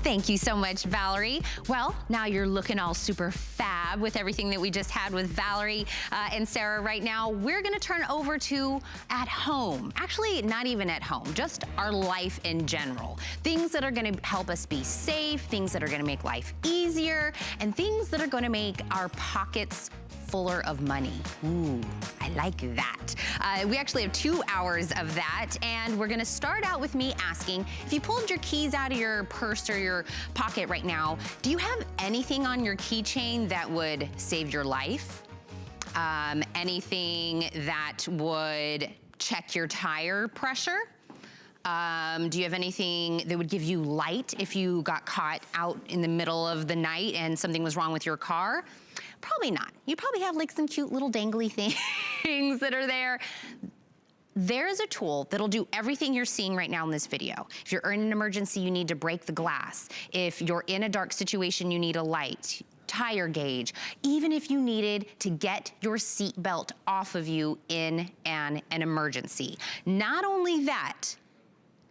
Thank you so much, Valerie. Well, now you're looking all super fab with everything that we just had with Valerie and Sarah right now. We're gonna turn over to at home. Actually, not even at home, just our life in general. Things that are gonna help us be safe, things that are gonna make life easier, and things that are gonna make our pockets fuller of money. Ooh, I like that. We actually have 2 hours of that, and we're gonna start out with me asking, if you pulled your keys out of your purse or your pocket right now, do you have anything on your keychain that would save your life? Anything that would check your tire pressure? Do you have anything that would give you light if you got caught out in the middle of the night and something was wrong with your car? Probably not. You probably have like some cute little dangly things that are there. There's a tool that'll do everything you're seeing right now in this video. If you're in an emergency, you need to break the glass. If you're in a dark situation, you need a light, tire gauge, even if you needed to get your seatbelt off of you in an emergency. Not only that,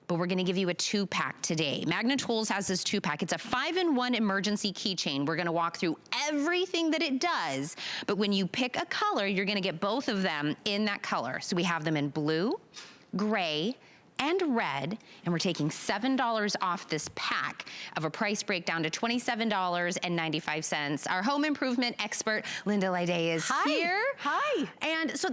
but we're gonna give you a 2-pack today. Magna Tools has this 2-pack. It's a 5-in-1 emergency keychain. We're gonna walk through everything that it does, but when you pick a color, you're gonna get both of them in that color. So we have them in blue, gray, and red, and we're taking $7 off this pack of a price breakdown to $27.95. Our home improvement expert, Linda Lyday, is here. Hi. And so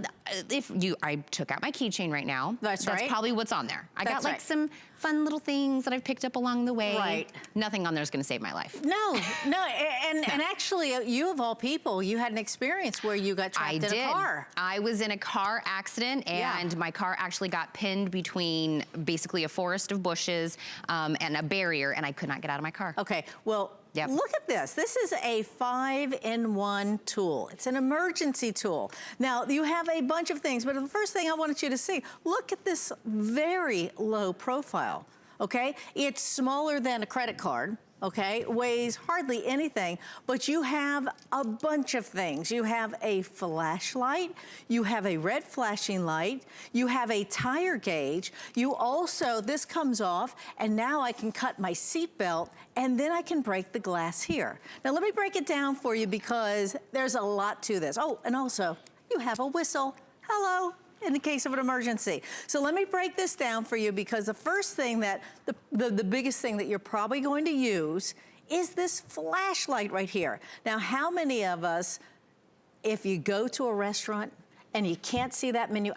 I took out my keychain right now. That's right. That's probably what's on there. I got like right. some fun little things that I've picked up along the way. Right. Nothing on there is gonna save my life. No, and actually, you of all people, you had an experience where you got trapped in a car. I was in a car accident, and my car actually got pinned between basically a forest of bushes and a barrier, and I could not get out of my car. Okay, well, look at this. This is a 5-in-1 tool. It's an emergency tool. Now, you have a bunch of things, but the first thing I wanted you to see, look at this very low profile, okay? It's smaller than a credit card. Okay, weighs hardly anything, but you have a bunch of things. You have a flashlight, you have a red flashing light, you have a tire gauge, you also, this comes off, and now I can cut my seatbelt, and then I can break the glass here. Now let me break it down for you because there's a lot to this. Oh, and also, you have a whistle. Hello. In the case of an emergency. So let me break this down for you because the first thing that, the biggest thing that you're probably going to use is this flashlight right here. Now, how many of us, if you go to a restaurant and you can't see that menu,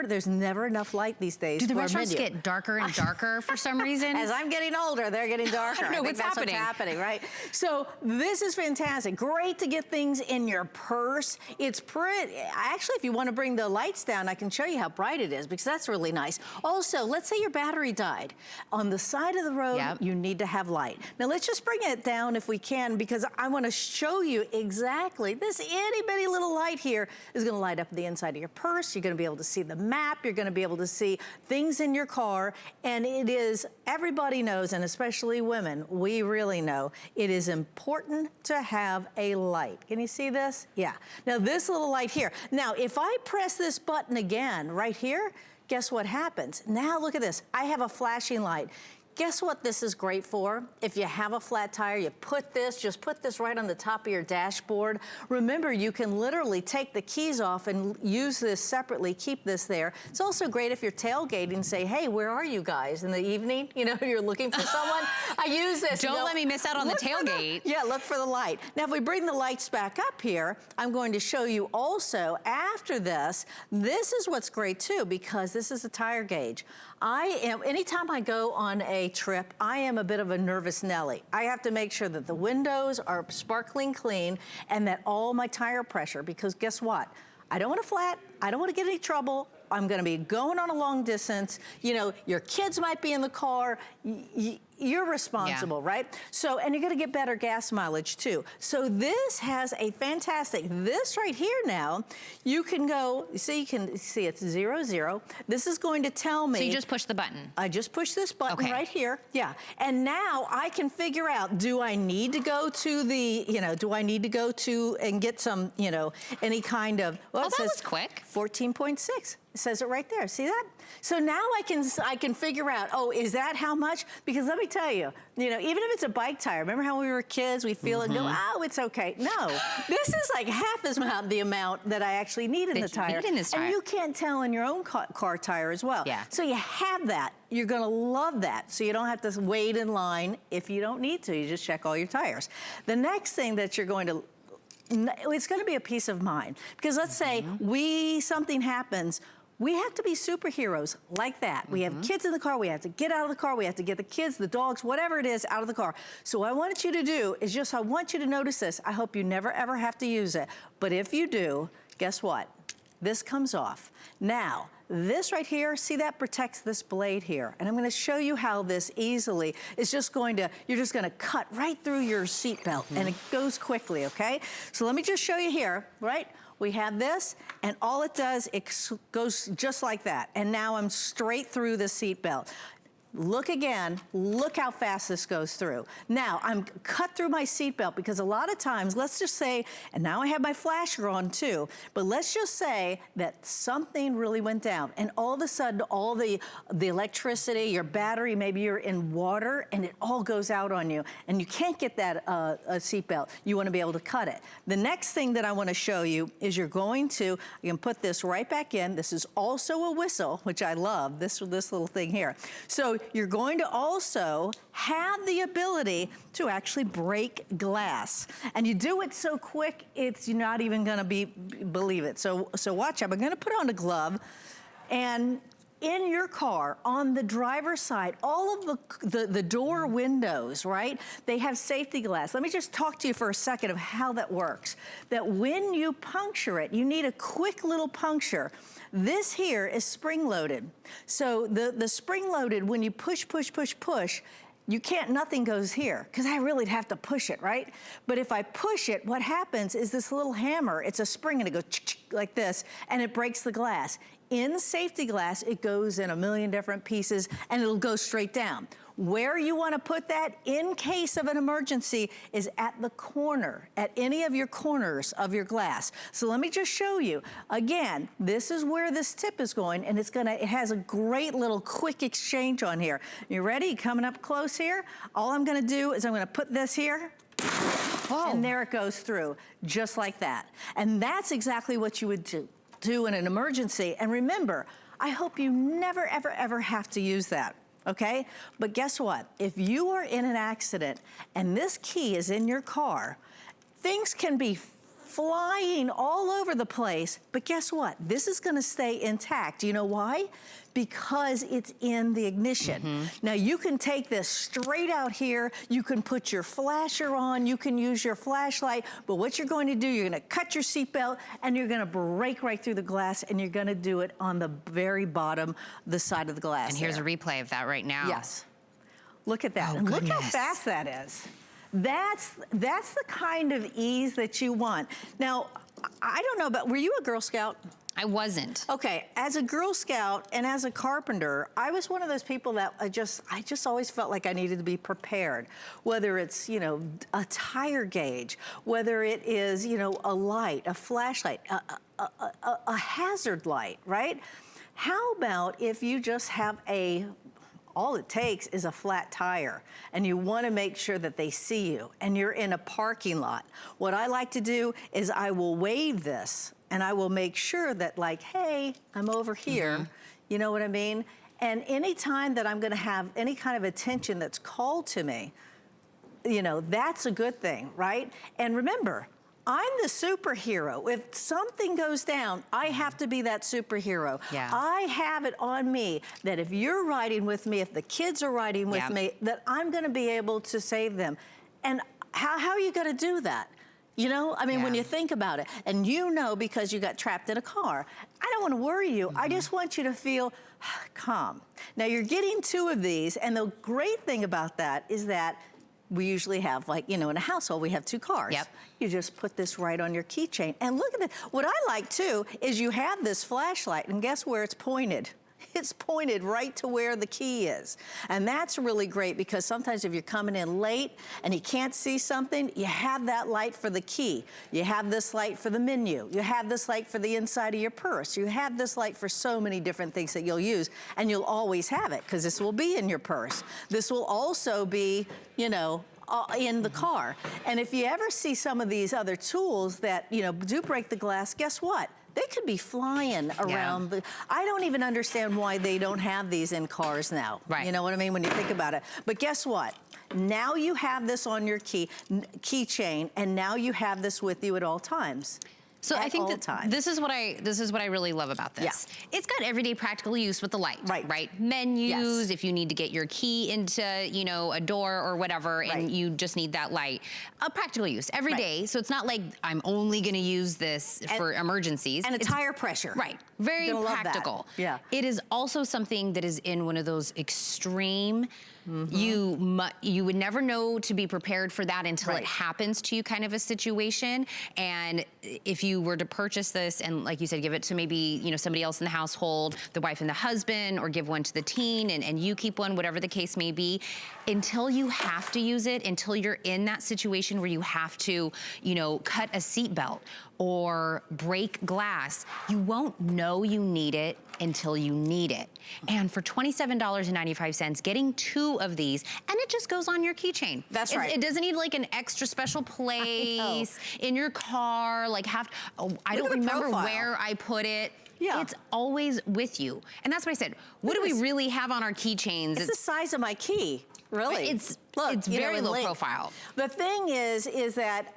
there's never enough light these days. Do the restaurants get darker and darker for some reason? As I'm getting older, they're getting darker. I don't know what's happening. What's happening, right? So this is fantastic. Great to get things in your purse. It's pretty, actually, if you want to bring the lights down, I can show you how bright it is because that's really nice. Also, let's say your battery died. On the side of the road, you need to have light. Now let's just bring it down if we can because I want to show you exactly this itty bitty little light here is going to light up the inside of your purse. You're going to be able to see the map. You're going to be able to see things in your car. And it is, everybody knows, and especially women, we really know, it is important to have a light. Can you see this? Yeah. Now this little light here. Now if I press this button again right here, guess what happens? Now look at this. I have a flashing light. Guess what this is great for? If you have a flat tire, you just put this right on the top of your dashboard. Remember, you can literally take the keys off and use this separately, keep this there. It's also great if you're tailgating, say, hey, where are you guys in the evening? You know, you're looking for someone. I use this. Don't let me miss out on the tailgate. Look for the light. Now, if we bring the lights back up here, I'm going to show you also after this is what's great too, because this is a tire gauge. Anytime I go on a trip, I am a bit of a nervous Nelly. I have to make sure that the windows are sparkling clean and that all my tire pressure, because guess what? I don't want to flat, I don't want to get any trouble. I'm going to be going on a long distance. You know, your kids might be in the car. You're responsible, right? So, and you're going to get better gas mileage too. So this has a fantastic, this right here now, you can go, you can see it's 0, 0. This is going to tell me. So you just push the button. I just push this button right here. Yeah. And now I can figure out, do I need to go to the, do I need to go to and get some, any kind of, well, that was quick. 14.6. It says it right there. See that? So now I can figure out, oh, is that how much? Because let me tell you, even if it's a bike tire, remember how when we were kids, we'd feel it and go, oh, it's okay. No, this is like half as much the amount that I actually need in the tire. Need in this tire. And you can't tell in your own car tire as well. Yeah. So you have that. You're gonna love that. So you don't have to wait in line if you don't need to. You just check all your tires. The next thing that you're going to, it's gonna be a peace of mind. Because let's say something happens, we have to be superheroes like that. We have kids in the car, we have to get out of the car, we have to get the kids, the dogs, whatever it is, out of the car. So what I want you to do is I want you to notice this. I hope you never ever have to use it. But if you do, guess what? This comes off. Now, this right here, see that protects this blade here. And I'm gonna show you how this easily is you're just gonna cut right through your seatbelt and it goes quickly, okay? So let me just show you here, right? We have this, and all it does, it goes just like that. And now I'm straight through the seatbelt. Look again, look how fast this goes through. Now, I'm cut through my seatbelt because a lot of times, let's just say, and now I have my flasher on too, but let's just say that something really went down and all of a sudden, all the electricity, your battery, maybe you're in water and it all goes out on you and you can't get that seatbelt. You wanna be able to cut it. The next thing that I wanna show you is you can put this right back in. This is also a whistle, which I love, this little thing here. So you're going to also have the ability to actually break glass. And you do it so quick, you're not even gonna believe it. So watch, I'm gonna put on a glove, and in your car, on the driver's side, all of the door windows, right? They have safety glass. Let me just talk to you for a second of how that works. That when you puncture it, you need a quick little puncture. This here is spring-loaded. So the spring-loaded, when you push, nothing goes here, because I really have to push it, right? But if I push it, what happens is this little hammer, it's a spring and it goes like this, and it breaks the glass. In safety glass, it goes in a million different pieces and it'll go straight down. Where you want to put that in case of an emergency is at the corner, at any of your corners of your glass. So let me just show you. Again, this is where this tip is going, and it has a great little quick exchange on here. You ready? Coming up close here. All I'm gonna do is I'm gonna put this here. Oh. And there it goes through, just like that. And that's exactly what you would do in an emergency. And remember, I hope you never, ever, ever have to use that. Okay? But guess what? If you are in an accident and this key is in your car, things can be flying all over the place, but guess what? This is gonna stay intact. You know why? Because it's in the ignition. Now you can take this straight out here, you can put your flasher on, you can use your flashlight, but what you're going to do, you're gonna cut your seatbelt and you're gonna break right through the glass, and you're gonna do it on the very bottom, the side of the glass. And here's a replay of that right now. Yes. Look at that, Oh, and goodness. look how fast that is. That's the kind of ease that you want. Now, I don't know, but were you a Girl Scout? I wasn't. Okay, as a Girl Scout and as a carpenter, I was one of those people that I just always felt like I needed to be prepared. Whether it's, a tire gauge, whether it is, a light, a flashlight, a hazard light, right? How about if you just have all it takes is a flat tire, and you want to make sure that they see you, and you're in a parking lot. What I like to do is I will wave this, and I will make sure that, like, hey, I'm over here. You know what I mean? And anytime that I'm gonna have any kind of attention that's called to me, that's a good thing, right? And remember, I'm the superhero. If something goes down, I have to be that superhero. Yeah. I have it on me that if you're riding with me, if the kids are riding with me, that I'm gonna be able to save them. And how are you gonna do that? When you think about it, and because you got trapped in a car, I don't wanna worry you. I just want you to feel calm. Now you're getting 2 of these, and the great thing about that is that we usually have, in a household, we have 2 cars. Yep. You just put this right on your keychain. And look at it. What I like too is you have this flashlight, and guess where it's pointed? it's pointed right to where the key is. And that's really great because sometimes if you're coming in late and you can't see something, you have that light for the key. You have this light for the menu. You have this light for the inside of your purse. You have this light for so many different things that you'll use, and you'll always have it because this will be in your purse. This will also be, you know, in the car. And if you ever see some of these other tools that, you know, do break the glass, guess what? They could be flying around. Yeah. I don't even understand why they don't have these in cars now. Right. You know what I mean when you think about it. But guess what? Now you have this on your keychain, and now you have this with you at all times. So I think that this is what I really love about this. Yeah. It's got everyday practical use with the light, right? Menus, if you need to get your key into, you know, a door or whatever, and you just need that light. A practical use every day. So it's not like I'm only going to use this for emergencies. And a tire pressure. Right. Very practical. Yeah. It is also something that is in one of those extreme, you would never know to be prepared for that until it happens to you kind of a situation. And if you were to purchase this and, like you said, give it to maybe, you know, somebody else in the household, the wife and the husband, or give one to the teen and you keep one, whatever the case may be, until you have to use it, until you're in that situation where you have to, you know, cut a seatbelt or break glass, you won't know you need it until you need it. And for $27.95, getting 2 of these, and it just goes on your keychain. That's right. It doesn't need like an extra special place in your car, like I don't remember where I put it. Yeah. It's always with you. And that's what I said. What do we really have on our keychains? It's the size of my key. Really? It's very low profile. The thing is that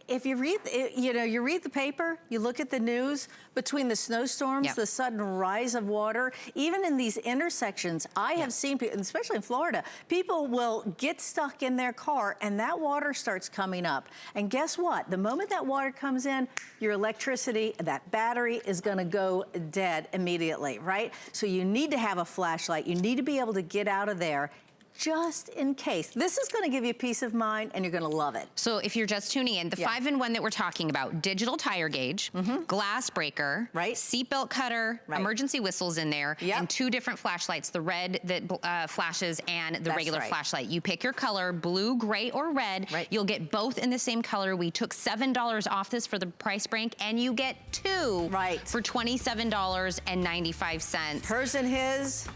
if you read, you read the paper, you look at the news, between the snowstorms, the sudden rise of water, even in these intersections, I have seen people, especially in Florida, people will get stuck in their car and that water starts coming up. And guess what? The moment that water comes in, your electricity, that battery is gonna go dead immediately, right? So you need to have a flashlight. You need to be able to get out of there just in case. This is gonna give you peace of mind and you're gonna love it. So if you're just tuning in, the 5-in-1 that we're talking about, digital tire gauge, glass breaker, seatbelt cutter, emergency whistles in there, and 2 different flashlights, the red that flashes and the regular flashlight. You pick your color, blue, gray, or red. You'll get both in the same color. We took $7 off this for the price break, and you get 2 for $27.95. Hers and his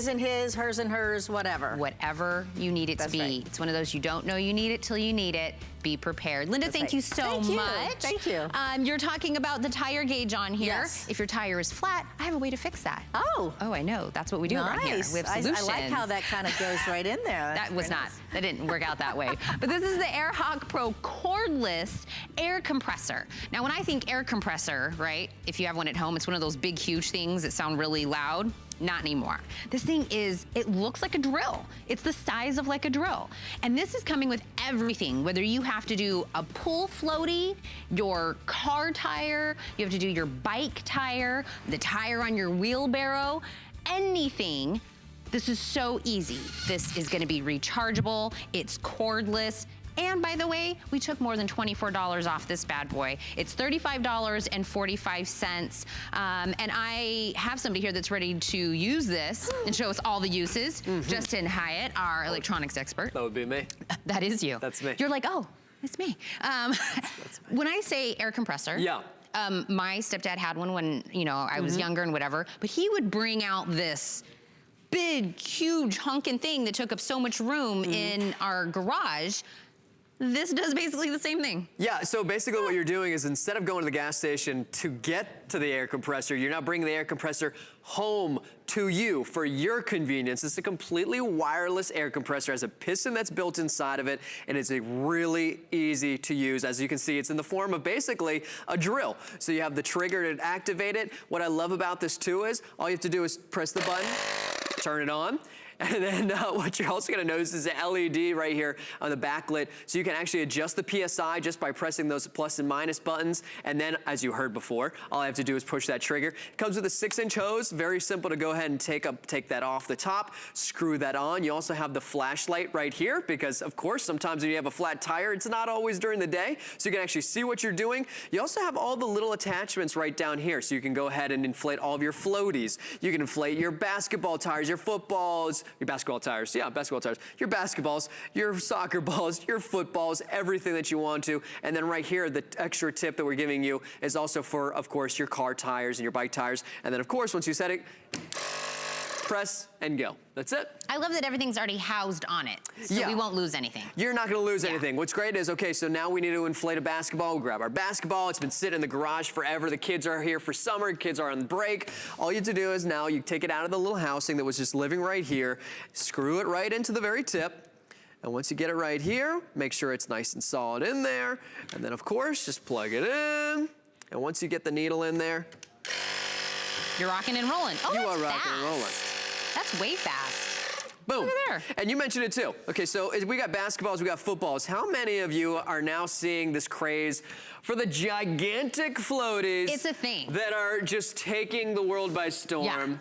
and his, hers and hers, whatever. Whatever you need it to be. It's one of those you don't know you need it till you need it. Be prepared. Linda, thank you so much. Thank you. You're talking about the tire gauge on here. Yes. If your tire is flat, I have a way to fix that. Oh, I know. That's what we do around here. We have solutions. I like how that kind of goes right in there. That didn't work out that way. But this is the AirHawk Pro cordless air compressor. Now, when I think air compressor, right, if you have one at home, it's one of those big, huge things that sound really loud. Not anymore. This thing it looks like a drill. It's the size of like a drill. And this is coming with everything, whether you have to do a pull floaty, your car tire, you have to do your bike tire, the tire on your wheelbarrow, anything. This is so easy. This is gonna be rechargeable, it's cordless, and by the way, we took more than $24 off this bad boy. It's $35.45. And I have somebody here that's ready to use this and show us all the uses. Justin Hyatt, our electronics expert. That would be me. That is you. That's me. You're like, oh, it's me. That's me. When I say air compressor, my stepdad had one when I was younger and whatever, but he would bring out this big, huge honking thing that took up so much room in our garage. This does basically the same thing. Yeah, so basically what you're doing is instead of going to the gas station to get to the air compressor, you're now bringing the air compressor home to you for your convenience. It's a completely wireless air compressor. It has a piston that's built inside of it, and it's really easy to use. As you can see, it's in the form of basically a drill. So you have the trigger to activate it. What I love about this too is all you have to do is press the button, turn it on. And then what you're also gonna notice is an LED right here on the backlit, so you can actually adjust the PSI just by pressing those plus and minus buttons. And then, as you heard before, all I have to do is push that trigger. It comes with a 6-inch hose, very simple to go ahead and take that off the top, screw that on. You also have the flashlight right here, because of course, sometimes when you have a flat tire, it's not always during the day, so you can actually see what you're doing. You also have all the little attachments right down here, so you can go ahead and inflate all of your floaties. You can inflate your basketball tires, your footballs, your basketball tires, yeah, basketball tires, your basketballs, your soccer balls, your footballs, everything that you want to. And then right here, the extra tip that we're giving you is also for, of course, your car tires and your bike tires. And then, of course, once you set it, press and go. That's it. I love that everything's already housed on it, so we won't lose anything. You're not gonna lose anything. What's great is, okay, so now we need to inflate a basketball. We'll grab our basketball. It's been sitting in the garage forever. The kids are here for summer. Kids are on break. All you have to do is now you take it out of the little housing that was just living right here, screw it right into the very tip. And once you get it right here, make sure it's nice and solid in there. And then, of course, just plug it in. And once you get the needle in there, you're rocking and rolling. Oh, you are rocking and rolling. That's way fast. Boom. Look at there. And you mentioned it too. Okay, so we got basketballs, we got footballs. How many of you are now seeing this craze for the gigantic floaties? It's a thing. That are just taking the world by storm. Yeah.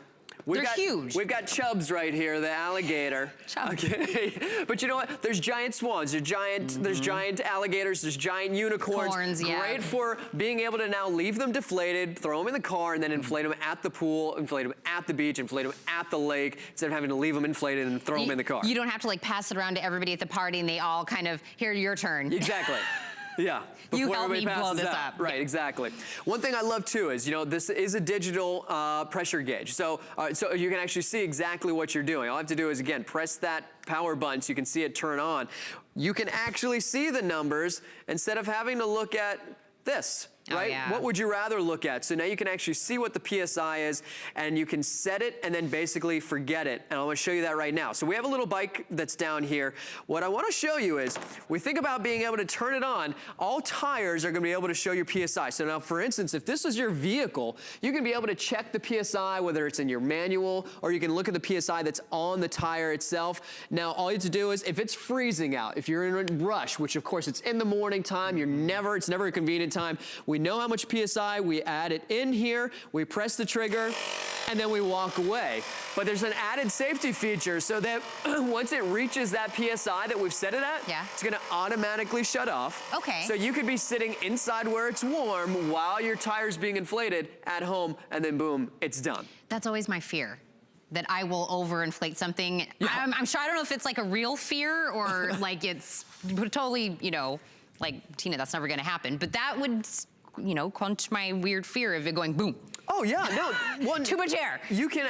They're huge. We've got Chubbs right here, the alligator. Chubbs. Okay. But you know what? There's giant swans, there's giant alligators, there's giant unicorns. Great for being able to now leave them deflated, throw them in the car, and then inflate them at the pool, inflate them at the beach, inflate them at the lake, instead of having to leave them inflated and throw them in the car. You don't have to like pass it around to everybody at the party and they all kind of, here, your turn. Exactly. Yeah. You help me blow this up. Right, exactly. One thing I love too is, you know, this is a digital pressure gauge. So you can actually see exactly what you're doing. All I have to do is, again, press that power button so you can see it turn on. You can actually see the numbers instead of having to look at this. Right? Oh, yeah. What would you rather look at? So now you can actually see what the PSI is, and you can set it and then basically forget it. And I'm gonna show you that right now. So we have a little bike that's down here. What I wanna show you is, we think about being able to turn it on. All tires are gonna be able to show your PSI. So now, for instance, if this is your vehicle, you can be able to check the PSI, whether it's in your manual, or you can look at the PSI that's on the tire itself. Now, all you have to do is, if it's freezing out, if you're in a rush, which of course it's in the morning time, it's never a convenient time, we know how much PSI, we add it in here, we press the trigger, and then we walk away. But there's an added safety feature so that once it reaches that PSI that we've set it at, it's gonna automatically shut off. Okay. So you could be sitting inside where it's warm while your tire's being inflated at home, and then boom, it's done. That's always my fear, that I will overinflate something. Yeah. I'm sure, I don't know if it's like a real fear or like it's totally, you know, like, Tina, that's never gonna happen. But that would, you know, quench my weird fear of it going boom. Oh yeah, no, too much air. You can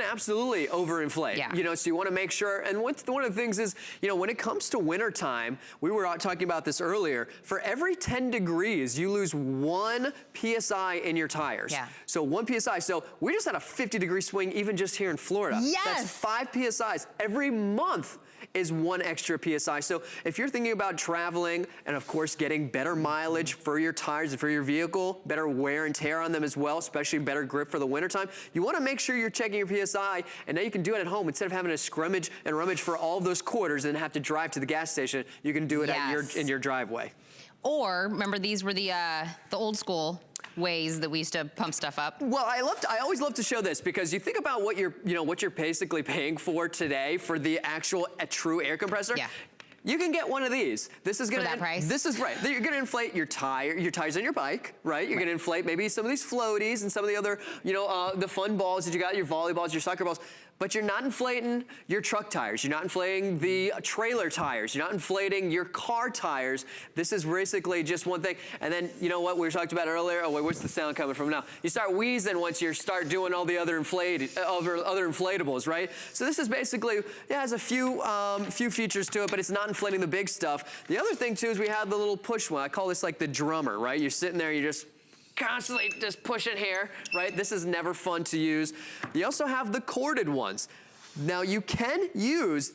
absolutely overinflate. Yeah. You know, so you want to make sure. And one of the things is, you know, when it comes to winter time, we were talking about this earlier. For every 10 degrees, you lose 1 PSI in your tires. Yeah. So 1 PSI. So we just had a 50-degree swing even just here in Florida. Yes. That's 5 PSIs every month. Is 1 extra PSI. So if you're thinking about traveling and of course getting better mileage for your tires and for your vehicle, better wear and tear on them as well, especially better grip for the wintertime, you want to make sure you're checking your PSI, and now you can do it at home instead of having to scrummage and rummage for all of those quarters and have to drive to the gas station. You can do it in your driveway. Or remember, these were the old school ways that we used to pump stuff up. Well, I always love to show this because you think about what you're basically paying for today for the actual true air compressor. Yeah. You can get one of these. This is gonna for that price. This is right. You're gonna inflate your tires on your bike, right? You're gonna inflate maybe some of these floaties and some of the other, the fun balls that you got, your volleyballs, your soccer balls. But you're not inflating your truck tires. You're not inflating the trailer tires. You're not inflating your car tires. This is basically just one thing. And then, you know what we were talking about earlier? Oh, wait, what's the sound coming from now? You start wheezing once you start doing all the other inflatables, right? So this is basically, it has a few features to it, but it's not inflating the big stuff. The other thing, too, is we have the little push one. I call this like the drummer, right? You're sitting there, you're just constantly just pushing here, right? This is never fun to use. You also have the corded ones. Now you can use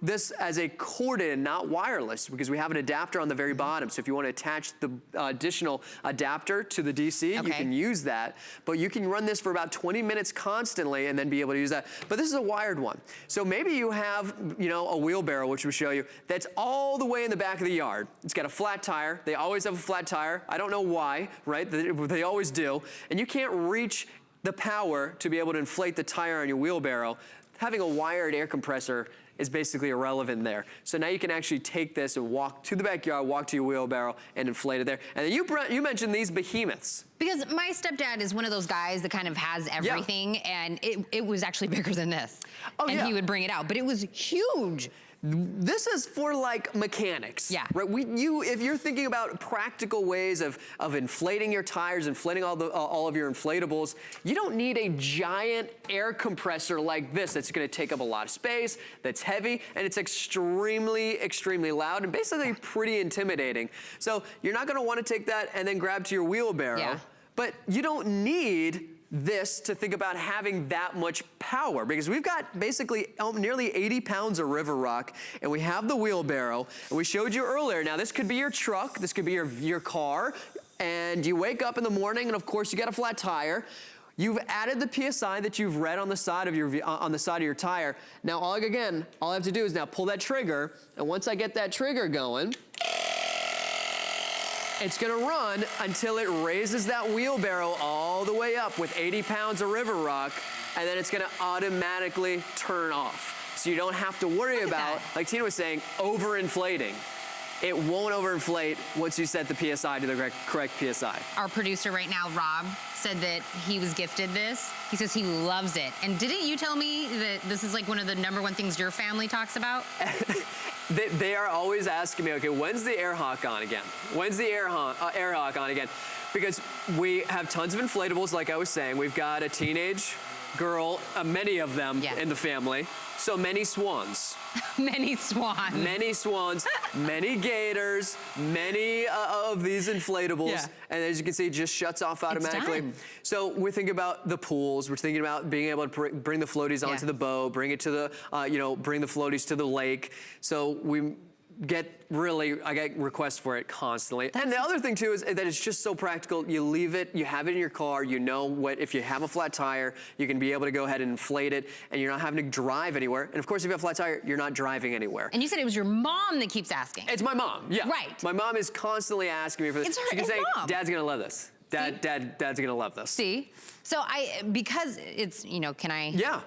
this as a corded, not wireless, because we have an adapter on the very bottom. So if you want to attach the additional adapter to the DC, you can use that. But you can run this for about 20 minutes constantly and then be able to use that. But this is a wired one. So maybe you have, you know, a wheelbarrow, which we'll show you, that's all the way in the back of the yard. It's got a flat tire. They always have a flat tire. I don't know why, right? They always do. And you can't reach the power to be able to inflate the tire on your wheelbarrow. Having a wired air compressor is basically irrelevant there. So now you can actually take this and walk to the backyard, walk to your wheelbarrow, and inflate it there. And then you mentioned these behemoths. Because my stepdad is one of those guys that kind of has everything, and it was actually bigger than this. Oh, and he would bring it out, but it was huge. This is for like mechanics. Yeah. Right? If you're thinking about practical ways of inflating your tires, inflating all of your inflatables, you don't need a giant air compressor like this that's going to take up a lot of space, that's heavy, and it's extremely, extremely loud and basically pretty intimidating. So you're not going to want to take that and then grab to your wheelbarrow. Yeah. But you don't need this to think about having that much power, because we've got basically nearly 80 pounds of river rock, and we have the wheelbarrow, and we showed you earlier. Now this could be your truck, this could be your car, and you wake up in the morning and of course you got a flat tire. You've added the PSI that you've read on the side of your tire. Now all I have to do is now pull that trigger, and once I get that trigger going, it's gonna run until it raises that wheelbarrow all the way up with 80 pounds of river rock, and then it's gonna automatically turn off. So you don't have to worry about, like Tina was saying, overinflating. It won't overinflate once you set the PSI to the correct PSI. Our producer right now, Rob, said that he was gifted this. He says he loves it. And didn't you tell me that this is like one of the #1 things your family talks about? They are always asking me, okay, when's the air hawk on again? When's the air hawk on again? Because we have tons of inflatables, like I was saying. We've got a teenage girl, many of them in the family. So many swans. Many swans. Many swans, many gators, many of these inflatables. Yeah. And as you can see, it just shuts off automatically. So we're thinking about the pools. We're thinking about being able to bring the floaties onto the boat, bring it to the, bring the floaties to the lake. So we I get requests for it constantly. And the other thing too is that it's just so practical. You leave it, you have it in your car, you know what, if you have a flat tire, you can be able to go ahead and inflate it, and you're not having to drive anywhere. And of course, if you have a flat tire, you're not driving anywhere. And you said it was your mom that keeps asking. It's my mom, yeah. Right. My mom is constantly asking me for this. It's her, she can say, mom. Dad's gonna love this. Dad's gonna love this. See? So because it's, can I? Yeah.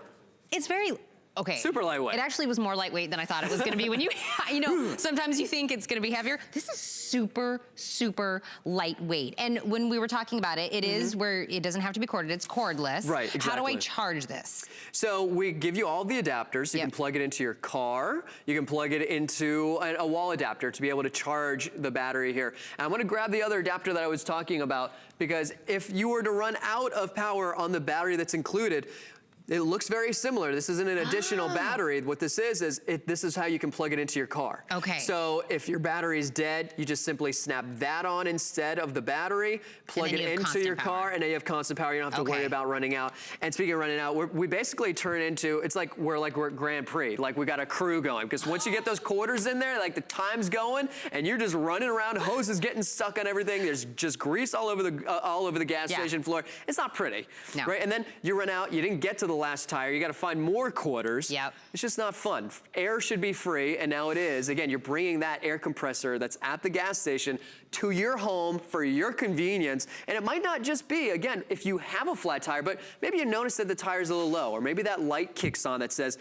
It's very, okay. Super lightweight. It actually was more lightweight than I thought it was gonna be when sometimes you think it's gonna be heavier. This is super, super lightweight. And when we were talking about it, it is where it doesn't have to be corded, it's cordless. Right, exactly. How do I charge this? So we give you all the adapters. You can plug it into your car. You can plug it into a wall adapter to be able to charge the battery here. And I'm gonna grab the other adapter that I was talking about, because if you were to run out of power on the battery that's included, it looks very similar. This isn't an additional battery. What this is this is how you can plug it into your car. Okay. So if your battery is dead, you just simply snap that on instead of the battery, plug it into your car, and then you have constant power. You don't have to worry about running out. And speaking of running out, we basically turn into, it's like we're at Grand Prix. Like we got a crew going. Because once you get those quarters in there, like the time's going, and you're just running around, hoses getting stuck on everything. There's just grease all over the gas station floor. It's not pretty, right? And then you run out, you didn't get to the last tire, you got to find more quarters. Yep. It's just not fun. Air should be free, and now it is. Again, you're bringing that air compressor that's at the gas station to your home for your convenience. And it might not just be, again, if you have a flat tire, but maybe you notice that the tire's a little low, or maybe that light kicks on that says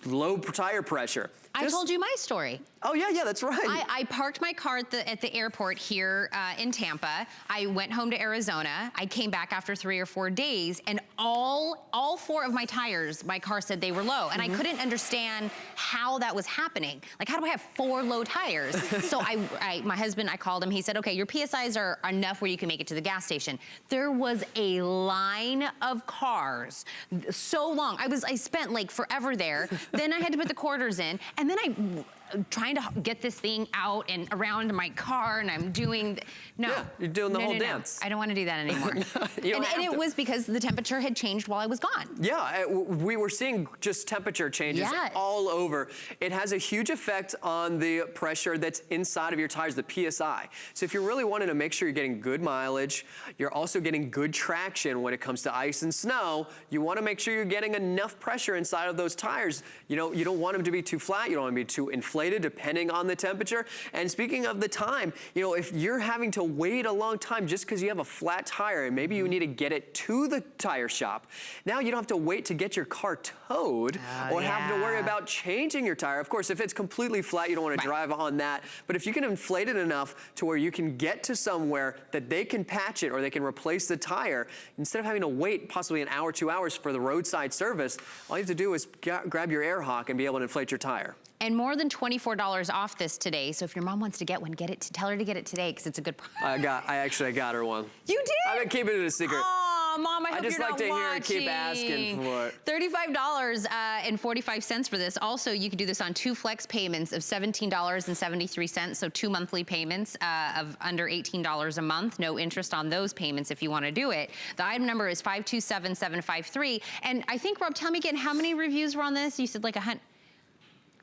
low tire pressure. I told you my story. Oh yeah, that's right. I parked my car at the airport here in Tampa. I went home to Arizona. I came back after 3 or 4 days, and all 4 of my tires, my car said they were low, and I couldn't understand how that was happening. Like, how do I have 4 low tires? So my husband, I called him. He said, okay, your PSIs are enough where you can make it to the gas station. There was a line of cars, so long. I spent like forever there. Then I had to put the quarters in, and then trying to get this thing out and around my car, and I'm doing, no. Yeah, you're doing the whole no. dance. I don't want to do that anymore. And it was because the temperature had changed while I was gone. Yeah, we were seeing just temperature changes all over. It has a huge effect on the pressure that's inside of your tires, the PSI. So if you're really wanting to make sure you're getting good mileage, you're also getting good traction when it comes to ice and snow, you want to make sure you're getting enough pressure inside of those tires. You know, you don't want them to be too flat, you don't want them to be too inflated depending on the temperature. And speaking of the time, you know, if you're having to wait a long time just because you have a flat tire and maybe you need to get it to the tire shop, now you don't have to wait to get your car towed or have to worry about changing your tire. Of course, if it's completely flat, you don't want to drive on that. But if you can inflate it enough to where you can get to somewhere that they can patch it or they can replace the tire, instead of having to wait possibly an hour, 2 hours for the roadside service, all you have to do is grab your air hawk and be able to inflate your tire. And more than $24 off this today. So if your mom wants to get one, tell her to get it today because it's a good price. I actually got her one. You did? I've been keeping it a secret. Oh, Mom, I hope just you're like not to hear her watching. keep asking for it. $35.45 for this. Also, you can do this on 2 flex payments of $17.73. So 2 monthly payments of under $18 a month. No interest on those payments if you want to do it. The item number is 527753. And I think, Rob, tell me again, how many reviews were on this? You said like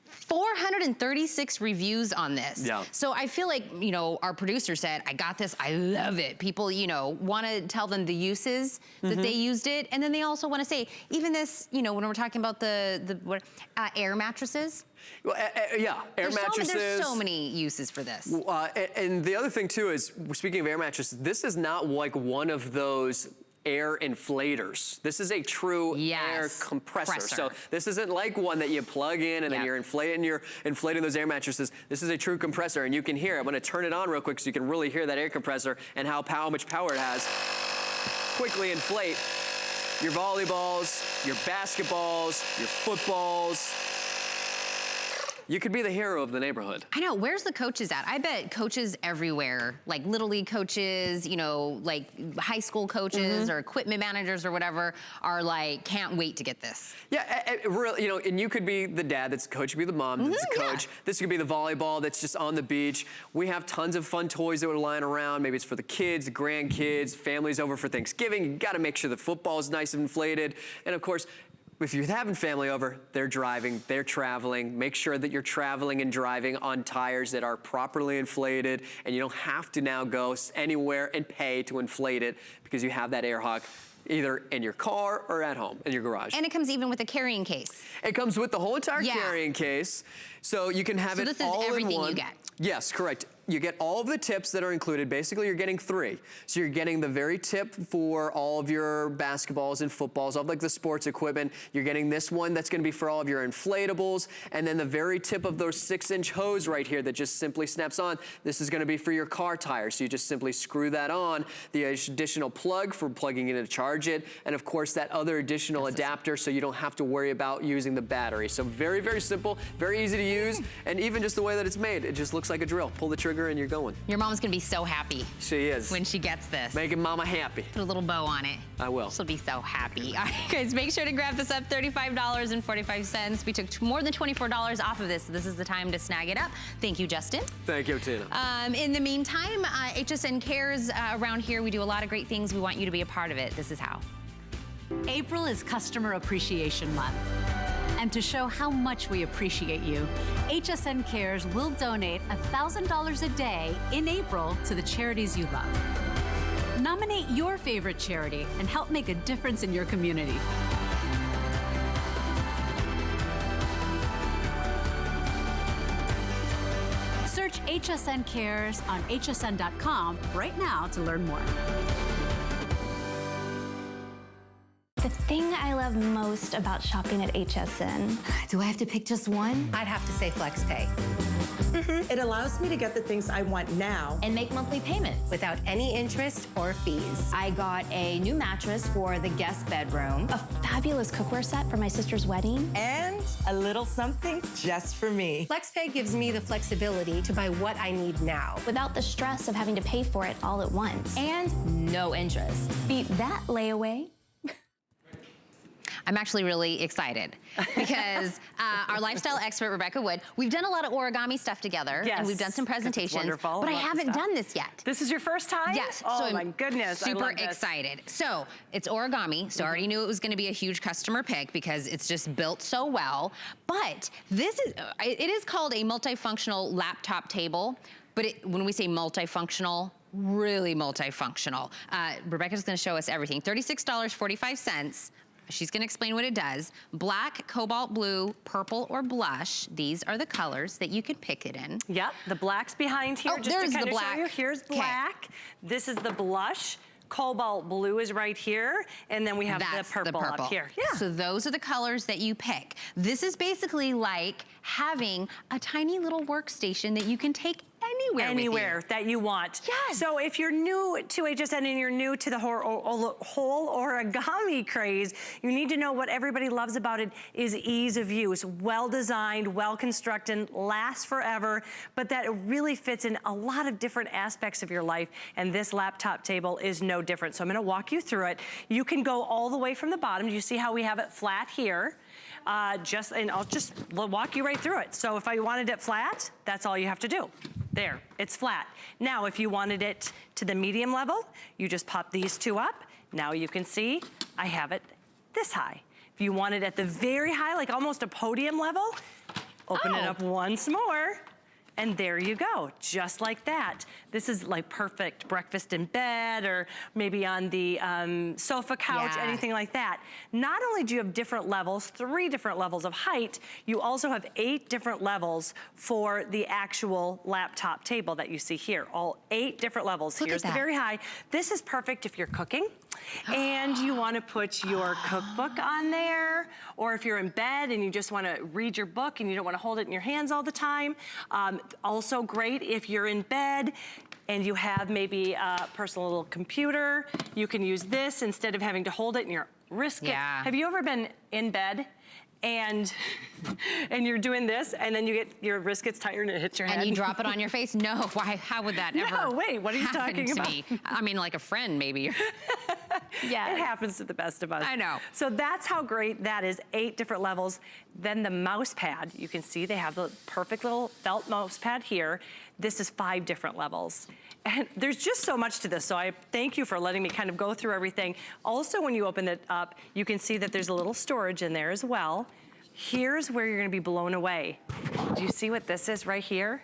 436 reviews on this. Yeah. So I feel like, you know, our producer said, I got this, I love it. People, you know, want to tell them the uses that they used it. And then they also want to say, even this, you know, when we're talking about the air mattresses. Well, yeah, air mattresses. There's so many uses for this. And the other thing too is, speaking of air mattresses, this is not like one of those air inflators. This is a true air compressor. So this isn't like one that you plug in and then you're inflating those air mattresses. This is a true compressor, and you can hear it. I'm going to turn it on real quick so you can really hear that air compressor and how much power it has. Quickly inflate your volleyballs, your basketballs, your footballs. You could be the hero of the neighborhood. I know, where's the coaches at? I bet coaches everywhere, like Little League coaches, you know, like high school coaches or equipment managers or whatever, are like, can't wait to get this. Yeah, really, you know, and you could be the dad that's a coach, you could be the mom that's a coach. This could be the volleyball that's just on the beach. We have tons of fun toys that are lying around. Maybe it's for the kids, the grandkids, families over for Thanksgiving. You gotta make sure the football is nice and inflated. And of course, if you're having family over, they're driving, they're traveling. Make sure that you're traveling and driving on tires that are properly inflated, and you don't have to now go anywhere and pay to inflate it because you have that air hawk either in your car or at home in your garage. And it comes even with a carrying case. It comes with the whole entire carrying case, so you can have it all in one. So this is everything you get. Yes, correct. You get all of the tips that are included. Basically, you're getting 3. So you're getting the very tip for all of your basketballs and footballs, all of like the sports equipment. You're getting this one that's gonna be for all of your inflatables. And then the very tip of those 6-inch hose right here that just simply snaps on. This is gonna be for your car tires. So you just simply screw that on. The additional plug for plugging in to charge it. And of course, that other additional adapter so you don't have to worry about using the battery. So very, very simple, very easy to use. And even just the way that it's made, it just looks like a drill. Pull the trigger and you're going. Your mom's gonna be so happy. She is. When she gets this. Making mama happy. Put a little bow on it. I will. She'll be so happy. All right, guys, make sure to grab this up, $35.45. We took more than $24 off of this, so this is the time to snag it up. Thank you, Justin. Thank you, Tina. In the meantime, HSN Cares around here, we do a lot of great things. We want you to be a part of it. This is how. April is Customer Appreciation Month. And to show how much we appreciate you, HSN Cares will donate $1,000 a day in April to the charities you love. Nominate your favorite charity and help make a difference in your community. Search HSN Cares on hsn.com right now to learn more. The thing I love most about shopping at HSN. Do I have to pick just one? I'd have to say FlexPay. It allows me to get the things I want now And make monthly payments. Without any interest or fees. I got a new mattress for the guest bedroom. A fabulous cookware set for my sister's wedding. and a little something just for me. FlexPay gives me the flexibility to buy what I need now. Without the stress of having to pay for it all at once. And no interest. Beat that layaway. I'm actually really excited because our lifestyle expert, Rebecca Wood, we've done a lot of origami stuff together, and we've done some presentations, wonderful. but I haven't done this yet. This is your first time? Yes. Oh so my goodness, super I love this. excited. So it's origami, so I already knew it was gonna be a huge customer pick because it's just built so well, but this is, it is called a multifunctional laptop table, but when we say multifunctional, really multifunctional. Rebecca's gonna show us everything. $36.45. She's gonna explain what it does. Black, cobalt blue, purple, or blush. These are the colors that you could pick it in. Yep, the black's behind here. Oh, just there's to kind the of black. show you. Here's black. This is the blush. Cobalt blue is right here, and then we have the purple up here. Yeah. So those are the colors that you pick. This is basically like having a tiny little workstation that you can take anywhere that you want. Yes. So if you're new to HSN and you're new to the whole origami craze, you need to know what everybody loves about it is ease of use. Well designed, well constructed, lasts forever, but that it really fits in a lot of different aspects of your life, and this laptop table is no different. So I'm gonna walk you through it. You can go all the way from the bottom. You see how we have it flat here? And I'll just walk you right through it. So if I wanted it flat, that's all you have to do. There, it's flat. Now, if you wanted it to the medium level, you just pop these two up. Now you can see I have it this high. If you want it at the very high, like almost a podium level, open it up once more. And there you go, just like that. This is like perfect breakfast in bed or maybe on the sofa couch, anything like that. Not only do you have different levels, 3 different levels of height, you also have 8 different levels for the actual laptop table that you see here. All 8 different levels. Here's the very high. This is perfect if you're cooking and you wanna put your cookbook on there, or if you're in bed and you just wanna read your book and you don't wanna hold it in your hands all the time. Also great if you're in bed and you have maybe a personal little computer. You can use this instead of having to hold it in your wrist. Have you ever been in bed and you're doing this and then your wrist gets tired and it hits your head? And you drop it on your face? No, why, how would that ever No, wait, what are you talking about? Me? I mean, like a friend maybe. Yeah, it happens to the best of us. I know. So that's how great that is, 8 different levels. Then the mouse pad, you can see they have the perfect little felt mouse pad here. This is 5 different levels. And there's just so much to this, so I thank you for letting me kind of go through everything. Also, when you open it up, you can see that there's a little storage in there as well. Here's where you're gonna be blown away. Do you see what this is right here?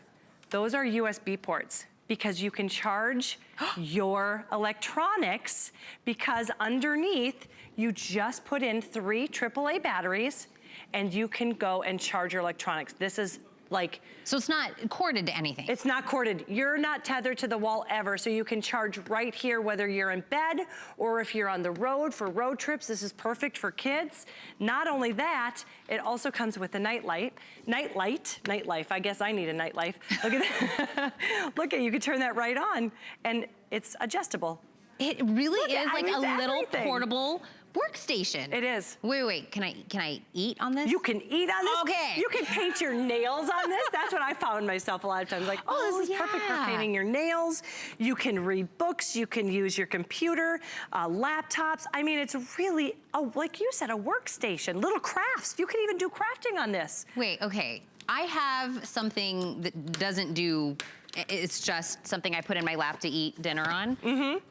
Those are USB ports, because you can charge your electronics, because underneath you just put in 3 AAA batteries and you can go and charge your electronics. This is like... So it's not corded to anything? It's not corded. You're not tethered to the wall ever, so you can charge right here whether you're in bed or if you're on the road for road trips. This is perfect for kids. Not only that, it also comes with a nightlight. Nightlife, I guess I need a nightlife. Look at that. Look at, you can turn that right on and it's adjustable. It really is like a little portable workstation. It is. Wait, can I eat on this? You can eat on this. Okay. You can paint your nails on this. That's what I found myself a lot of times. Like, this is perfect for painting your nails. You can read books. You can use your computer, laptops. I mean, it's really, like you said, a workstation. Little crafts. You can even do crafting on this. Wait, okay. I have something that doesn't do, it's just something I put in my lap to eat dinner on,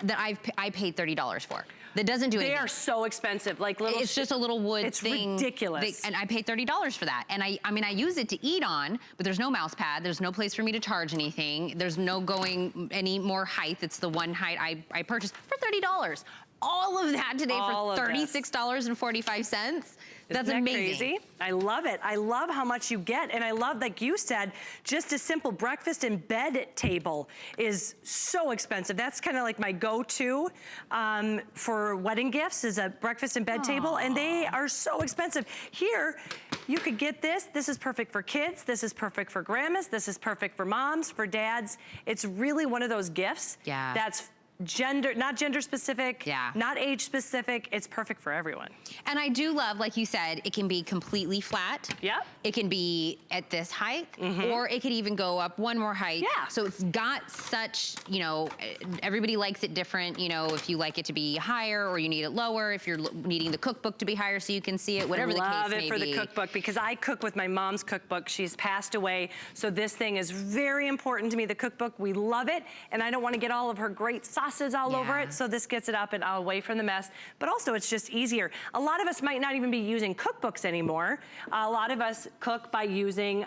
that I paid $30 for. That doesn't do anything. They are so expensive, like little. It's just a little wood thing. It's ridiculous. And I paid $30 for that. And I mean, I use it to eat on, but there's no mouse pad. There's no place for me to charge anything. There's no going any more height. It's the one height I purchased for $30. All of that today for $36.45. That's amazing. Crazy? I love it. I love how much you get. And I love, like you said, just a simple breakfast in bed table is so expensive. That's kind of like my go-to for wedding gifts is a breakfast in bed table. And they are so expensive. Here, you could get this. This is perfect for kids. This is perfect for grandmas. This is perfect for moms, for dads. It's really one of those gifts that's not gender specific, not age specific. It's perfect for everyone. And I do love, like you said, it can be completely flat. Yep. It can be at this height, or it could even go up one more height. Yeah. So it's got such, you know, everybody likes it different. You know, if you like it to be higher or you need it lower, if you're needing the cookbook to be higher so you can see it, whatever the case may be. Love it for the cookbook because I cook with my mom's cookbook. She's passed away. So this thing is very important to me, the cookbook. We love it. And I don't want to get all of her great sauces all over it. So this gets it up and away from the mess. But also it's just easier. A lot of us might not even be using cookbooks anymore. A lot of us cook by using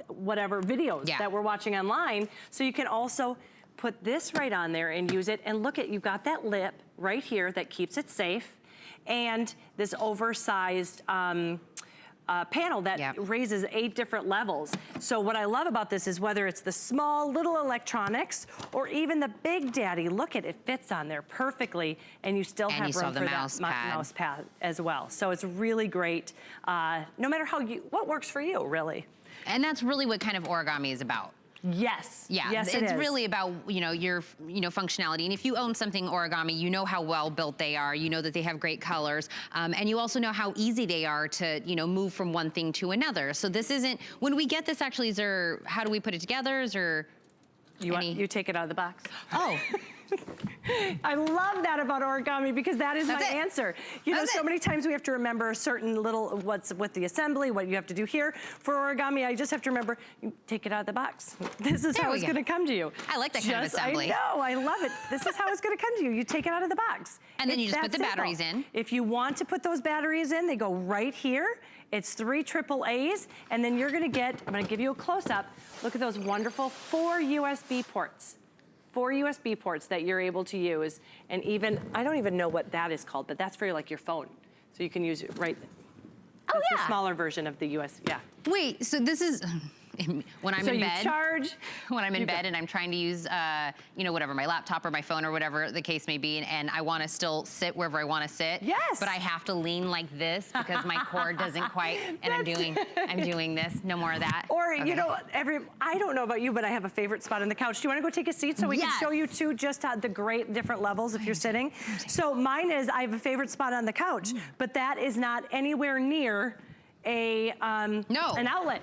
whatever videos that we're watching online. So you can also put this right on there and use it. And look at, you've got that lip right here that keeps it safe. And this oversized panel that raises 8 different levels. So what I love about this is whether it's the small little electronics or even the big daddy, look at it fits on there perfectly and you still have room for that mouse pad as well. So it's really great, no matter what works for you, really. And that's really what kind of origami is about. Yes. Yeah. Yes, it's really about, you know, your, functionality. And if you own something origami, you know how well built they are. You know that they have great colors. And you also know how easy they are to, move from one thing to another. So this isn't, when we get this actually, how do we put it together? Is there you take it out of the box. Oh. I love that about origami because that is my answer. You know, so many times we have to remember certain little, what's with the assembly, what you have to do here. For origami, I just have to remember, you take it out of the box. This is how it's gonna come to you. I like that kind of assembly. I know, I love it. This is how it's gonna come to you. You take it out of the box. And then you just put the batteries in. If you want to put those batteries in, they go right here. It's 3 AAAs, and then you're gonna get, I'm gonna give you a close-up. Look at those wonderful 4 USB ports. 4 USB ports that you're able to use. And even, I don't even know what that is called, but that's for like your phone. So you can use it right. That's the smaller version of the USB, Wait, so this is, when I'm in bed. When I'm in bed and I'm trying to use, whatever, my laptop or my phone or whatever the case may be, and I want to still sit wherever I want to sit. Yes. But I have to lean like this because my cord doesn't quite, and I'm doing this. No more of that. Or, I don't know about you, but I have a favorite spot on the couch. Do you want to go take a seat so we can show you too just the great different levels if you're sitting? So mine is, I have a favorite spot on the couch, but that is not anywhere near an outlet.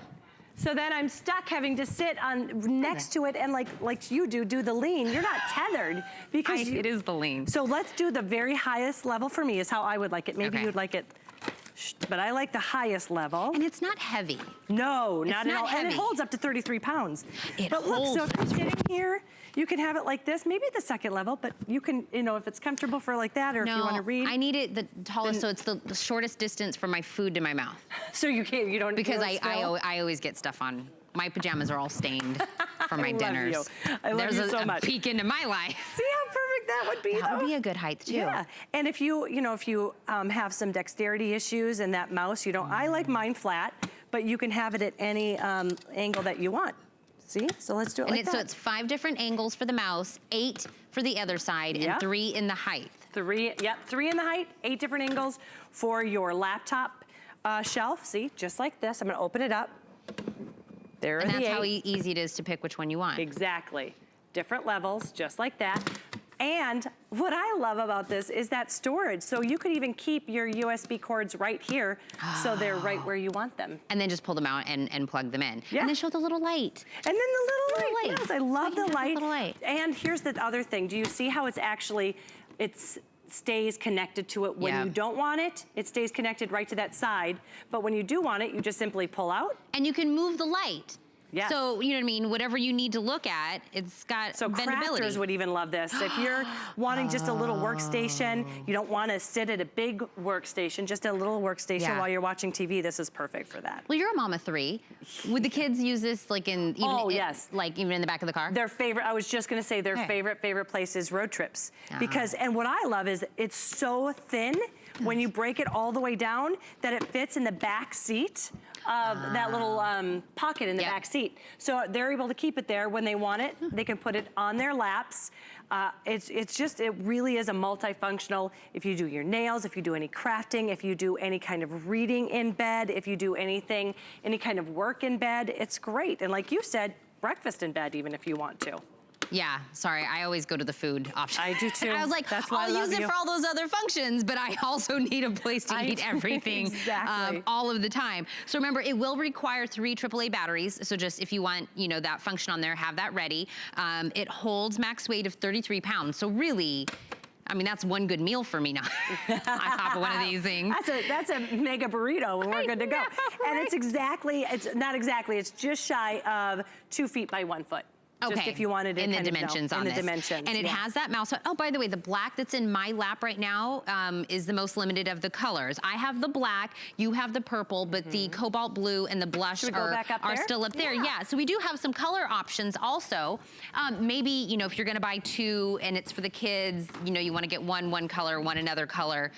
So then I'm stuck having to sit next to it and like you do the lean. You're not tethered because it is the lean. So let's do the very highest level for me is how I would like it. Maybe you'd like it, but I like the highest level. And it's not heavy. No, not at all. Heavy. And it holds up to 33 pounds. But look, so if you're sitting here, you can have it like this, maybe the second level, but you can, if it's comfortable for like that, or if you want to read. I need it the tallest, so it's the shortest distance from my food to my mouth. So you don't. Because I always get stuff on. My pajamas are all stained from my dinners. I love you so much. There's a peek into my life. See how perfect that would be, That would be a good height, too. Yeah, and if you have some dexterity issues and that mouse, I like mine flat, but you can have it at any angle that you want. See? So let's do it like that. So it's 5 different angles for the mouse, 8 for the other side, and 3 in the height. 3 in the height, 8 different angles for your laptop shelf. See, just like this. I'm gonna open it up. There are the 8. And that's how easy it is to pick which one you want. Exactly. Different levels, just like that. And what I love about this is that storage. So you could even keep your USB cords right here so they're right where you want them. And then just pull them out and plug them in. Yeah. And then show the little light. And then the little light. Yes, I love the light. Little light. And here's the other thing. Do you see how it stays connected to it when you don't want it? It stays connected right to that side. But when you do want it, you just simply pull out. And you can move the light. Yes. So, you know what I mean? Whatever you need to look at, it's got bendability. Crafters would even love this. If you're wanting just a little workstation, you don't want to sit at a big workstation, just a little workstation while you're watching TV, this is perfect for that. Well, you're a mom of 3. Would the kids use this like even in the back of the car? Their favorite, I was just going to say their favorite place is road trips. Because, and what I love is it's so thin when you break it all the way down that it fits in the back seat of that little pocket in the back seat. So they're able to keep it there when they want it. They can put it on their laps. It really is a multifunctional. If you do your nails, if you do any crafting, if you do any kind of reading in bed, if you do any kind of work in bed, it's great. And like you said, breakfast in bed even if you want to. Yeah, sorry, I always go to the food option. I do too. I was like, That's why I'll I use love it you. for all those other functions, but I also need a place to eat everything Exactly. all of the time. So remember, it will require 3 AAA batteries. So just if you want, you know, that function on there, have that ready. It holds max weight of 33 pounds. So really, I mean, that's one good meal for me now. I pop one of these things. That's a mega burrito and we're good to go. And it's not exactly, it's just shy of 2 feet by 1 foot. Okay. Just if you wanted to in the kind of know, dimensions on in the this. dimensions, And it yeah. has that mouse. Oh, by the way, the black that's in my lap right now is the most limited of the colors. I have the black, you have the purple, but the cobalt blue and the blush Should we go back up are there? still up there. Yeah, so we do have some color options also. Maybe, you know, if you're gonna buy 2 and it's for the kids, you know, you wanna get one color, one another color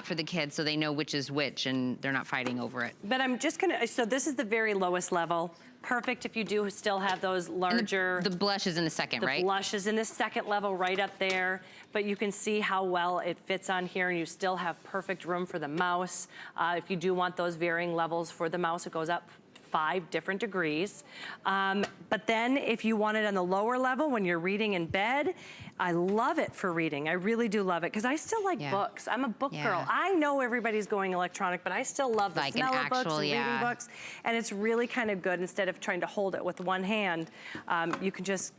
for the kids so they know which is which and they're not fighting over it. But I'm just gonna, so this is the very lowest level. Perfect if you do still have those larger. The blush is in the second, right? The blush is in the second level right up there, but you can see how well it fits on here and you still have perfect room for the mouse. If you do want those varying levels for the mouse, it goes up 5 different degrees. But then if you want it on the lower level when you're reading in bed, I love it for reading. I really do love it because I still like books. I'm a book girl. I know everybody's going electronic, but I still love the smell of books and reading books. And it's really kind of good instead of trying to hold it with one hand. You can just,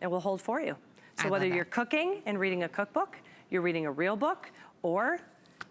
it will hold for you. So whether you're cooking and reading a cookbook, you're reading a real book, or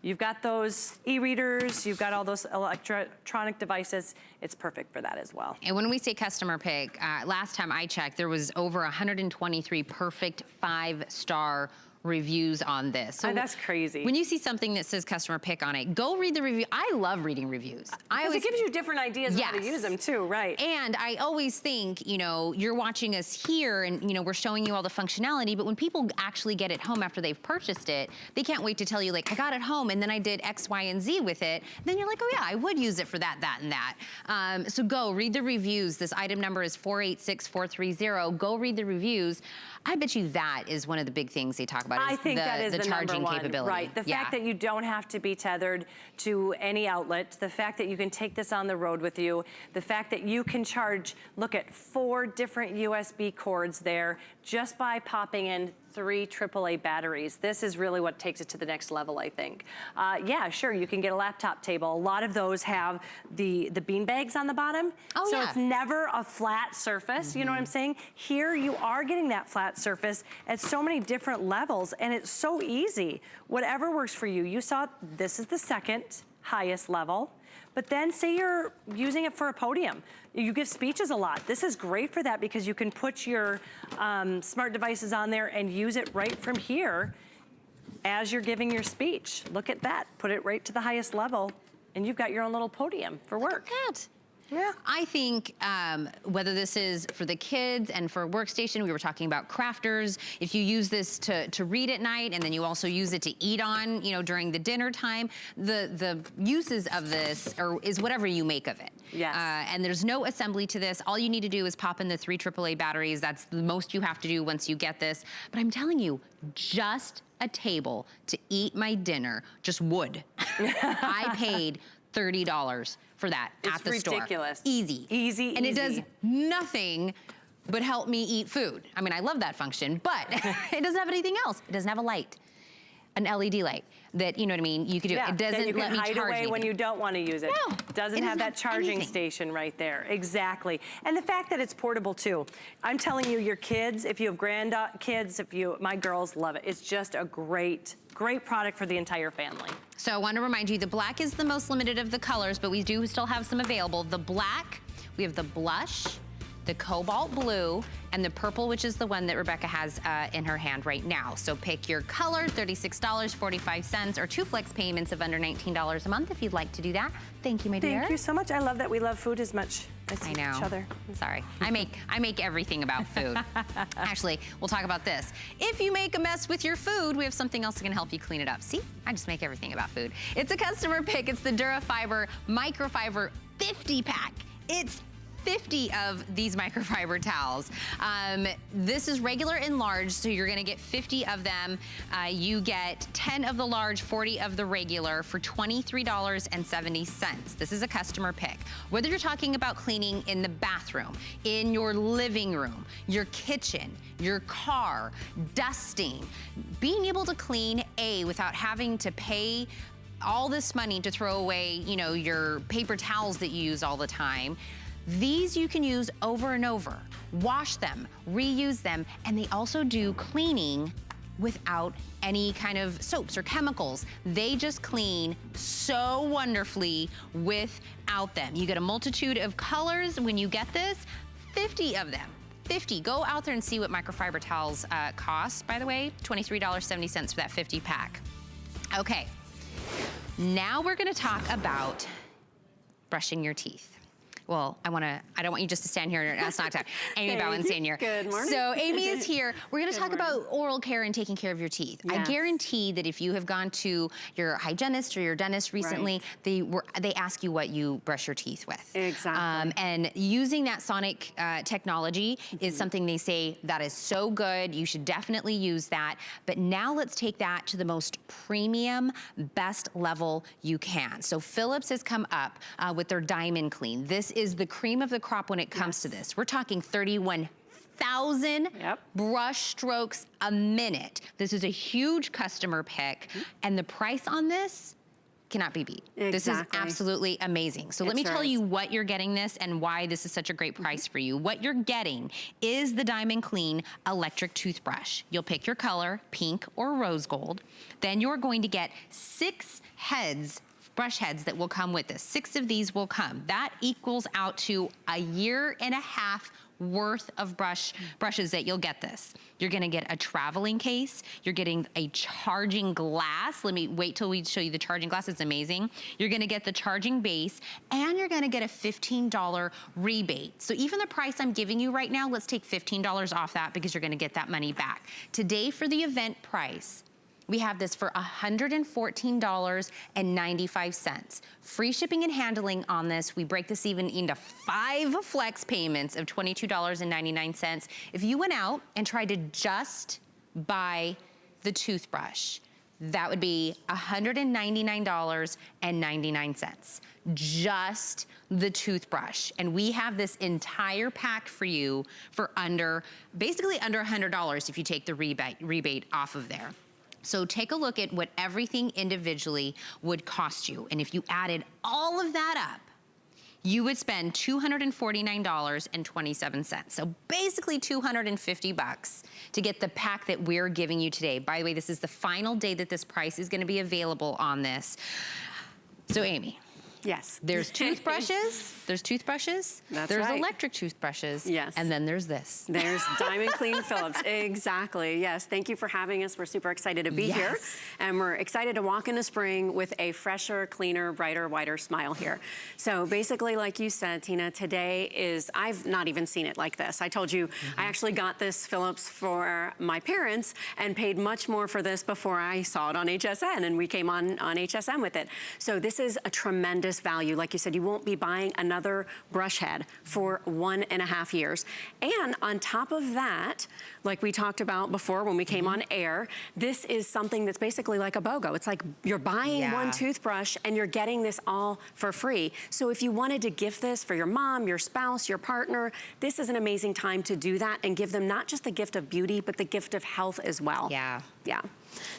you've got those e-readers, you've got all those electronic devices, it's perfect for that as well. And when we say customer pick, last time I checked, there was over 123 perfect 5-star reviews on this. So that's crazy. When you see something that says customer pick on it, go read the review. I love reading reviews. Because it gives you different ideas of how to use them too, right? And I always think, you know, you're watching us here and, you know, we're showing you all the functionality, but when people actually get it home after they've purchased it, they can't wait to tell you, like, I got it home and then I did X, Y, and Z with it. Then you're like, oh yeah, I would use it for that, that, and that. So go read the reviews. This item number is 486430. Go read the reviews. I bet you that is one of the big things they talk about. I think that is the charging number one, capability. right? The fact that you don't have to be tethered to any outlet, the fact that you can take this on the road with you, the fact that you can charge, look at 4 different USB cords there just by popping in 3 AAA batteries. This is really what takes it to the next level, I think. Yeah, sure, you can get a laptop table. A lot of those have the bean bags on the bottom. Oh, so it's never a flat surface, you know what I'm saying? Here you are getting that flat surface at so many different levels, and it's so easy. Whatever works for you. You saw this is the second highest level. But then say you're using it for a podium. You give speeches a lot. This is great for that because you can put your smart devices on there and use it right from here as you're giving your speech. Look at that. Put it right to the highest level and you've got your own little podium for work. Look at that. Yeah. I think whether this is for the kids and for a workstation, we were talking about crafters. If you use this to read at night and then you also use it to eat on, you know, during the dinner time, the uses of this is whatever you make of it. Yes. And there's no assembly to this. All you need to do is pop in the 3 AAA batteries. That's the most you have to do once you get this. But I'm telling you, just a table to eat my dinner, just wood. I paid $30 for that at the store. It's ridiculous. Easy. Easy, And easy. it does nothing but help me eat food. I mean, I love that function, but it doesn't have anything else. It doesn't have a light, an LED light that, you know what I mean, you could do. Yeah, it doesn't then you can let me hide charge away anything. when you don't want to use it. No, doesn't it have that doesn't have charging anything. station right there. Exactly. And the fact that it's portable too. I'm telling you, your kids, if you have grandkids, my girls love it. It's just a great product for the entire family. So I want to remind you, the black is the most limited of the colors, but we do still have some available. The black, we have the blush, the cobalt blue, and the purple, which is the one that Rebecca has in her hand right now. So pick your color, $36.45, or 2 flex payments of under $19 a month if you'd like to do that. Thank you, my dear. Thank you so much. I love that we love food as much as I know. each other. Sorry. I make everything about food. Actually, we'll talk about this. If you make a mess with your food, we have something else that can help you clean it up. See? I just make everything about food. It's a customer pick. It's the Durafiber Microfiber 50 pack. It's 50 of these microfiber towels. This is regular and large, so you're gonna get 50 of them. You get 10 of the large, 40 of the regular for $23.70. This is a customer pick. Whether you're talking about cleaning in the bathroom, in your living room, your kitchen, your car, dusting, being able to clean without having to pay all this money to throw away, you know, your paper towels that you use all the time. These you can use over and over. Wash them, reuse them, and they also do cleaning without any kind of soaps or chemicals. They just clean so wonderfully without them. You get a multitude of colors when you get this, 50 of them. 50. Go out there and see what microfiber towels cost, by the way, $23.70 for that 50 pack. Okay, now we're gonna talk about brushing your teeth. Well, I don't want you just to stand here and us not talk. Amy Bowen Senior. Good morning. So Amy is here. We're gonna talk about oral care and taking care of your teeth. Yes. I guarantee that if you have gone to your hygienist or your dentist recently, they ask you what you brush your teeth with. Exactly. And using that sonic technology is something they say that is so good. You should definitely use that. But now let's take that to the most premium, best level you can. So Philips has come up with their Diamond Clean. This is the cream of the crop when it comes to this. We're talking 31,000 brush strokes a minute. This is a huge customer pick, and the price on this cannot be beat. Exactly. This is absolutely amazing. So let me tell you what you're getting this and why this is such a great price for you. What you're getting is the Diamond Clean electric toothbrush. You'll pick your color, pink or rose gold. Then you're going to get 6 brush heads that will come with this. 6 of these will come. That equals out to a year and a half worth of brushes that you'll get this. You're gonna get a traveling case. You're getting a charging glass. Let me wait till we show you the charging glass. It's amazing. You're gonna get the charging base, and you're gonna get a $15 rebate. So even the price I'm giving you right now, let's take $15 off that because you're gonna get that money back. Today for the event price, we have this for $114.95. Free shipping and handling on this. We break this even into 5 flex payments of $22.99. If you went out and tried to just buy the toothbrush, that would be $199.99. Just the toothbrush. And we have this entire pack for you for basically under $100 if you take the rebate off of there. So take a look at what everything individually would cost you. And if you added all of that up, you would spend $249.27. So basically $250 to get the pack that we're giving you today. By the way, this is the final day that this price is gonna be available on this. So Amy. Yes. There's toothbrushes, That's there's right. electric toothbrushes, yes. And then there's this. There's Diamond Clean Philips, exactly, yes. Thank you for having us. We're super excited to be here. And we're excited to walk into spring with a fresher, cleaner, brighter, whiter smile here. So basically, like you said, Tina, today is, I've not even seen it like this. I told you, I actually got this Philips for my parents and paid much more for this before I saw it on HSN, and we came on HSN with it. So this is a tremendous value. Like you said, you won't be buying another brush head for 1.5 years. And on top of that, like we talked about before when we came on air, this is something that's basically like a BOGO. It's like you're buying one toothbrush and you're getting this all for free. So if you wanted to gift this for your mom, your spouse, your partner, this is an amazing time to do that and give them not just the gift of beauty, but the gift of health as well. Yeah. Yeah.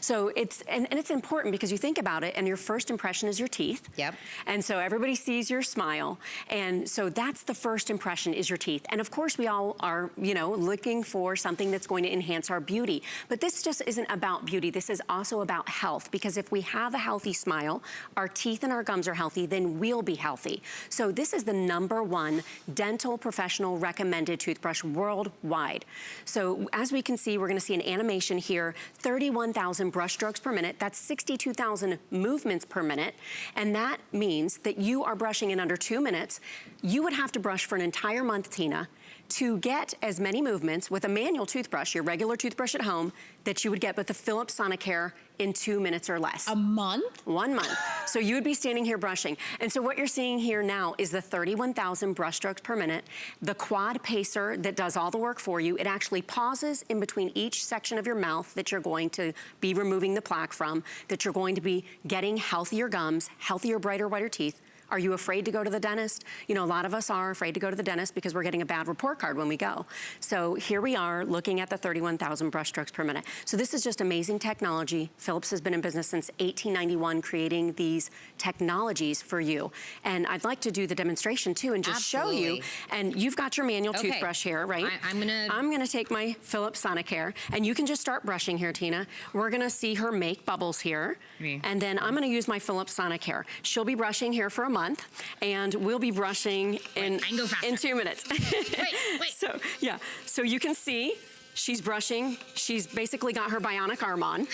So it's, and it's important because you think about it and your first impression is your teeth. Yep. And so everybody sees your smile. And so that's the first impression is your teeth. And of course we all are, you know, looking for something that's going to enhance our beauty. But this just isn't about beauty. This is also about health, because if we have a healthy smile, our teeth and our gums are healthy, then we'll be healthy. So this is the #1 dental professional recommended toothbrush worldwide. So as we can see, we're gonna see an animation here, 31,000 brush strokes per minute. That's 62,000 movements per minute. And that means that you are brushing in under 2 minutes. You would have to brush for an entire month, Tina, to get as many movements with a manual toothbrush, your regular toothbrush at home, that you would get with the Philips Sonicare in 2 minutes or less. A month? 1 month. So you would be standing here brushing. And so what you're seeing here now is the 31,000 brush strokes per minute, the quad pacer that does all the work for you. It actually pauses in between each section of your mouth that you're going to be removing the plaque from, that you're going to be getting healthier gums, healthier, brighter, whiter teeth. Are you afraid to go to the dentist? You know, a lot of us are afraid to go to the dentist because we're getting a bad report card when we go. So here we are looking at the 31,000 brush strokes per minute. So this is just amazing technology. Philips has been in business since 1891 creating these technologies for you. And I'd like to do the demonstration too and just show you. And you've got your manual toothbrush here, right? I'm gonna take my Philips Sonicare and you can just start brushing here, Tina. We're gonna see her make bubbles here. And then I'm gonna use my Philips Sonicare. She'll be brushing here for a month and we'll be brushing in 2 minutes. wait. So, yeah, so you can see she's brushing. She's basically got her bionic arm on.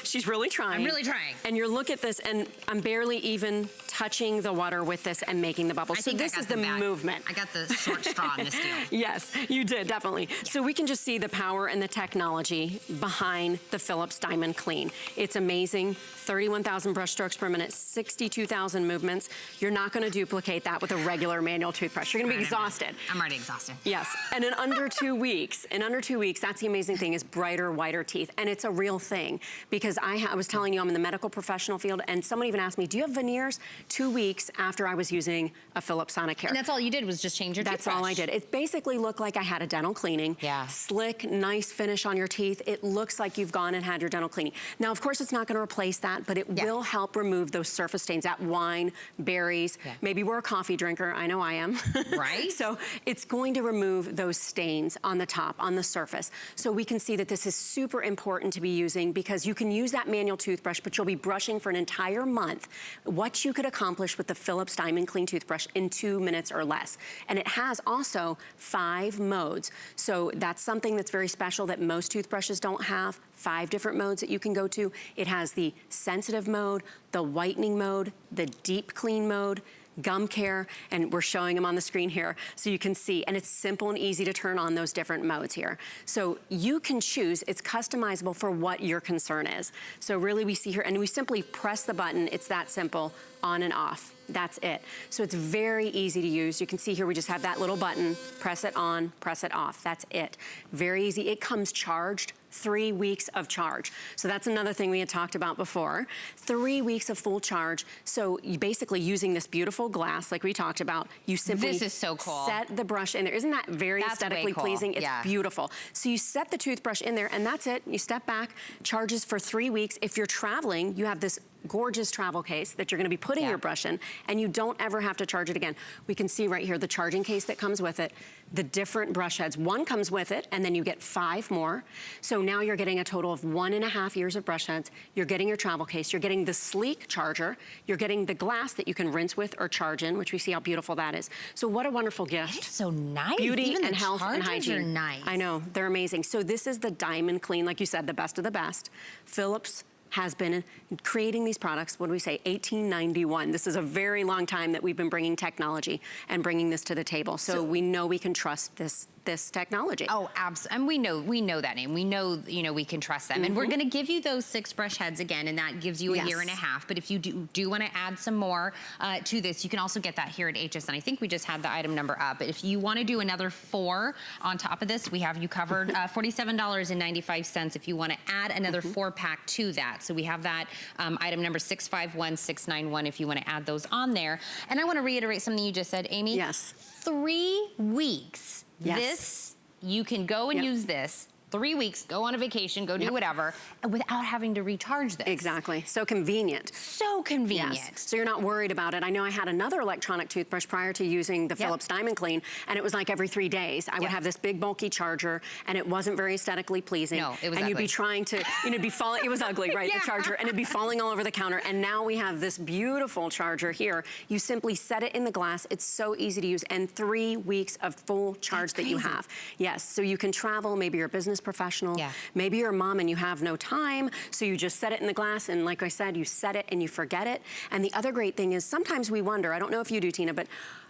She's really trying. I'm really trying. And you look at this, and I'm barely even touching the water with this and making the bubbles. So this is the movement. I got the short straw in this deal. Yes, you did, definitely. Yeah. So we can just see the power and the technology behind the Philips Diamond Clean. It's amazing. 31,000 brush strokes per minute, 62,000 movements. You're not gonna duplicate that with a regular manual toothbrush. You're gonna be exhausted. I'm already exhausted. Yes, and in under 2 weeks, that's the amazing thing, is brighter, whiter teeth. And it's a real thing because I was telling you I'm in the medical professional field, and someone even asked me, do you have veneers? 2 weeks after I was using a Philips Sonicare. And that's all you did was just change your toothbrush. That's all I did. It basically looked like I had a dental cleaning. Yeah. Slick, nice finish on your teeth. It looks like you've gone and had your dental cleaning. Now, of course, it's not gonna replace that, but it will help remove those surface stains, that wine, berries. Maybe we're a coffee drinker. I know I am. Right? So it's going to remove those stains on the top, on the surface. So we can see that this is super important to be using because you can use that manual toothbrush, but you'll be brushing for an entire month. What you could accomplish with the Philips Diamond Clean toothbrush in 2 minutes or less. And it has also 5 modes. So that's something that's very special that most toothbrushes don't have. 5 different modes that you can go to. It has the sensitive mode, the whitening mode, the deep clean mode, gum care, and we're showing them on the screen here so you can see, and it's simple and easy to turn on those different modes here. So you can choose, it's customizable for what your concern is. So really we see here, and we simply press the button, it's that simple, on and off. That's it. So it's very easy to use. You can see here we just have that little button, press it on, press it off. That's it. Very easy. It comes charged, 3 weeks of charge. So that's another thing we had talked about before. 3 weeks of full charge. So you basically using this beautiful glass like we talked about, you simply this is so cool. Set the brush in there. Isn't that very aesthetically pleasing? It's beautiful. So you set the toothbrush in there and that's it. You step back, charges for 3 weeks. If you're traveling, you have this gorgeous travel case that you're gonna be putting your brush in, and you don't ever have to charge it again. We can see right here the charging case that comes with it, the different brush heads. One comes with it, and then you get 5 more. So now you're getting a total of 1.5 years of brush heads. You're getting your travel case. You're getting the sleek charger. You're getting the glass that you can rinse with or charge in, which we see how beautiful that is. So what a wonderful gift. It's so nice. Beauty Even and health and hygiene. Are nice. I know, they're amazing. So this is the Diamond Clean, like you said, the best of the best. Philips has been creating these products, what do we say, 1891. This is a very long time that we've been bringing technology and bringing this to the table. So we know we can trust this technology. Oh, absolutely. And we know that name. We know, we can trust them. And we're going to give you those 6 brush heads again, and that gives you a year and a half. But if you do want to add some more to this, you can also get that here at HSN. I think we just had the item number up. But if you want to do another 4 on top of this, we have you covered. $47.95 if you want to add another 4-pack to that. So we have that item number 651691 if you want to add those on there. And I want to reiterate something you just said, Amy. Yes. 3 weeks. Yes. This, you can go and use this 3 weeks, go on a vacation, go do whatever, without having to recharge this. Exactly. So convenient. So convenient. Yes. So you're not worried about it. I know I had another electronic toothbrush prior to using the Philips Diamond Clean, and it was like every 3 days. I would have this big bulky charger, and it wasn't very aesthetically pleasing. No, it was and ugly. You'd be trying to, it'd be falling, it was ugly, right, the charger, and it'd be falling all over the counter. And now we have this beautiful charger here. You simply set it in the glass. It's so easy to use, and 3 weeks of full charge that you have. Yes, so you can travel, maybe you're a business professional. Maybe you're a mom and you have no time, so you just set it in the glass, and like I said, you set it and you forget it. And the other great thing is sometimes we wonder, I don't know if you do, Tina, but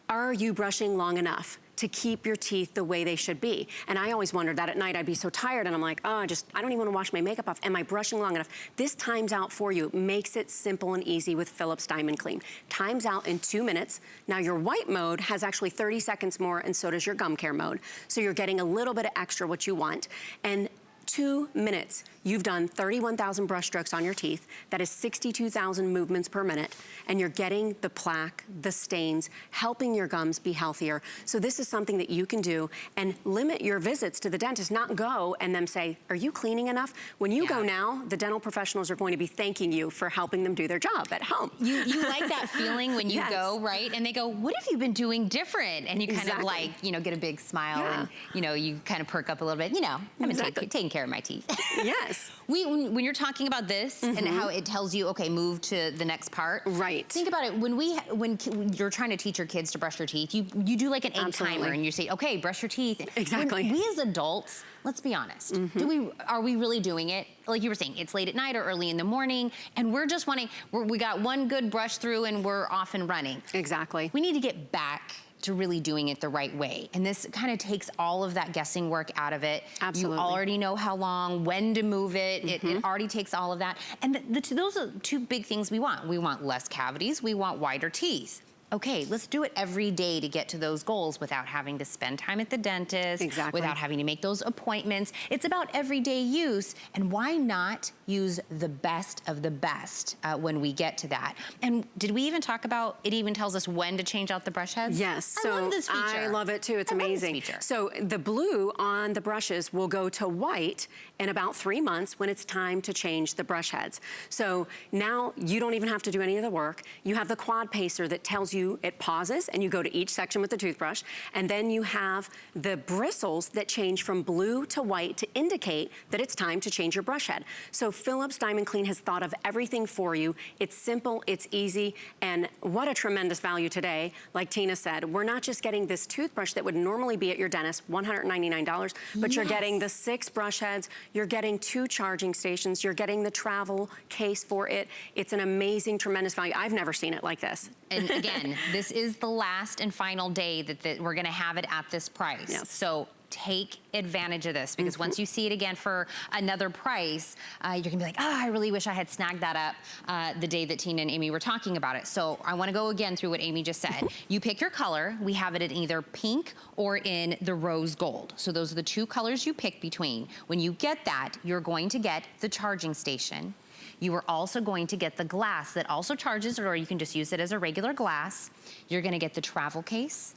Are you brushing long enough to keep your teeth the way they should be? And I always wondered that at night. I'd be so tired and I'm like, oh, I don't even want to wash my makeup off. Am I brushing long enough? This times out for you, makes it simple and easy with Philips Diamond Clean. Times out in 2 minutes. Now your white mode has actually 30 seconds more, and so does your gum care mode. So you're getting a little bit of extra what you want. And 2 minutes, you've done 31,000 brush strokes on your teeth. That is 62,000 movements per minute. And you're getting the plaque, the stains, helping your gums be healthier. So this is something that you can do and limit your visits to the dentist, not go and them say, are you cleaning enough? When you go now, the dental professionals are going to be thanking you for helping them do their job at home. You like that feeling when you go, right? And they go, what have you been doing different? And you kind of like, you know, get a big smile and, you know, you kind of perk up a little bit. You know, I've been taking care of my teeth. Yes. When you're talking about this and how it tells you, okay, move to the next part. Right. Think about it. When you're trying to teach your kids to brush their teeth, you do like an egg timer and you say, okay, brush your teeth. Exactly. When we as adults, let's be honest, are we really doing it? Like you were saying, it's late at night or early in the morning, and we're just wanting, we got one good brush through and we're off and running. Exactly. We need to get back to really doing it the right way. And this kind of takes all of that guessing work out of it. Absolutely. You already know how long, when to move it. It already takes all of that. And those are two big things we want. We want less cavities, we want wider teeth. Okay, let's do it every day to get to those goals without having to spend time at the dentist, without having to make those appointments. It's about everyday use, and why not use the best of the best when we get to that? And did we even talk about, it even tells us when to change out the brush heads? Yes. I love this feature. I love it too, it's amazing. So the blue on the brushes will go to white in about 3 months when it's time to change the brush heads. So now you don't even have to do any of the work. You have the quad pacer that tells you, it pauses and you go to each section with the toothbrush, and then you have the bristles that change from blue to white to indicate that it's time to change your brush head. So Philips Diamond Clean has thought of everything for you. It's simple, it's easy, and what a tremendous value today. Like Tina said, we're not just getting this toothbrush that would normally be at your dentist, $199, but you're getting the 6 brush heads, you're getting 2 charging stations, you're getting the travel case for it. It's an amazing, tremendous value. I've never seen it like this. And again, this is the last and final day that we're gonna have it at this price. Yes. So take advantage of this, because once you see it again for another price, you're gonna be like, oh, I really wish I had snagged that up the day that Tina and Amy were talking about it. So I wanna go again through what Amy just said. You pick your color. We have it in either pink or in the rose gold. So those are the 2 colors you pick between. When you get that, you're going to get the charging station. You are also going to get the glass that also charges, or you can just use it as a regular glass. You're gonna get the travel case.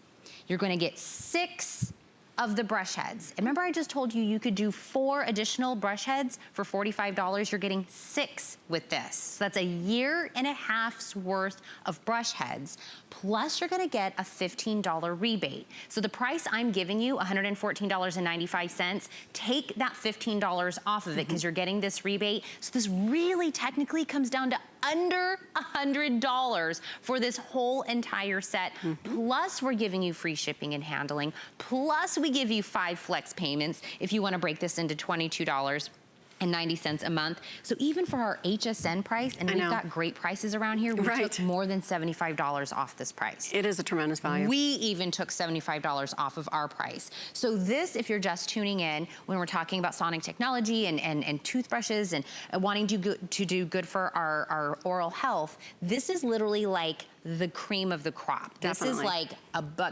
You're gonna get 6 of the brush heads. And remember I just told you you could do 4 additional brush heads for $45. You're getting 6 with this. So that's a 1.5 years worth of brush heads. Plus you're gonna get a $15 rebate. So the price I'm giving you, $114.95, take that $15 off of it because you're getting this rebate. So this really technically comes down to under $100 for this whole entire set. Plus we're giving you free shipping and handling. Plus we give you 5 flex payments if you want to break this into $22.90 a month. So even for our HSN price, and we've got great prices around here, we took more than $75 off this price. It is a tremendous value. We even took $75 off of our price. So this, if you're just tuning in, when we're talking about sonic technology and toothbrushes and wanting to do good for our oral health, this is literally like the cream of the crop. Definitely. This is like,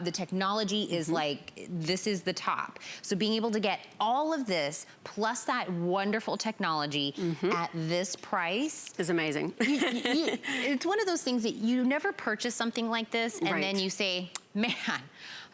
the technology is like, this is the top. So being able to get all of this, plus that wonderful technology at this price. Is amazing. It's one of those things that you never purchase something like this and then you say, man,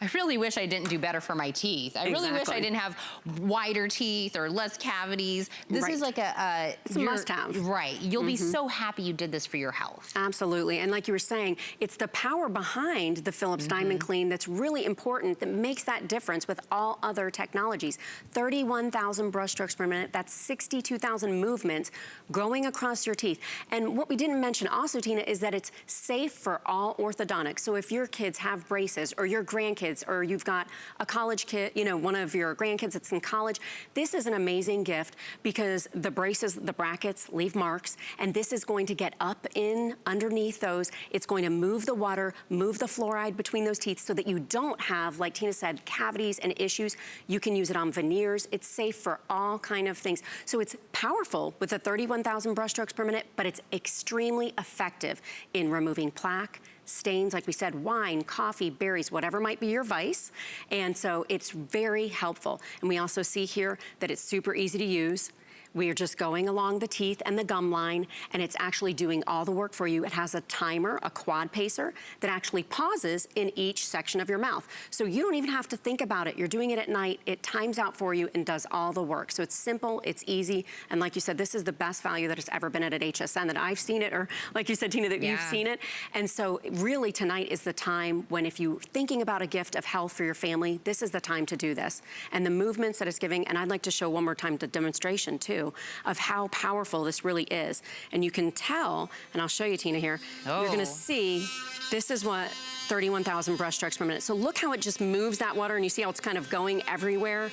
I really wish I didn't do better for my teeth. I really wish I didn't have wider teeth or less cavities. This is like it's a must-have. Right. You'll be so happy you did this for your health. Absolutely. And like you were saying, it's the power behind the Philips Diamond Clean that's really important, that makes that difference with all other technologies. 31,000 brush strokes per minute. That's 62,000 movements going across your teeth. And what we didn't mention also, Tina, is that it's safe for all orthodontics. So if your kids have braces or your grandkids grandkids, or you've got a college kid, you know, one of your grandkids that's in college, this is an amazing gift because the braces, the brackets leave marks, and this is going to get up in underneath those. It's going to move the water, move the fluoride between those teeth so that you don't have, like Tina said, cavities and issues. You can use it on veneers. It's safe for all kind of things. So it's powerful with the 31,000 brush strokes per minute, but it's extremely effective in removing plaque, stains, like we said, wine, coffee, berries, whatever might be your vice. And so it's very helpful. And we also see here that it's super easy to use. We are just going along the teeth and the gum line, and it's actually doing all the work for you. It has a timer, a quad pacer, that actually pauses in each section of your mouth. So you don't even have to think about it. You're doing it at night. It times out for you and does all the work. So it's simple, it's easy, and like you said, this is the best value that it's ever been at HSN, that I've seen it, or like you said, Tina, that you've seen it. And so really tonight is the time when, if you're thinking about a gift of health for your family, this is the time to do this. And the movements that it's giving, and I'd like to show one more time the demonstration too, of how powerful this really is. And you can tell, and I'll show you, Tina, here, you're gonna see, this is what 31,000 brush strokes per minute. So look how it just moves that water, and you see how it's kind of going everywhere.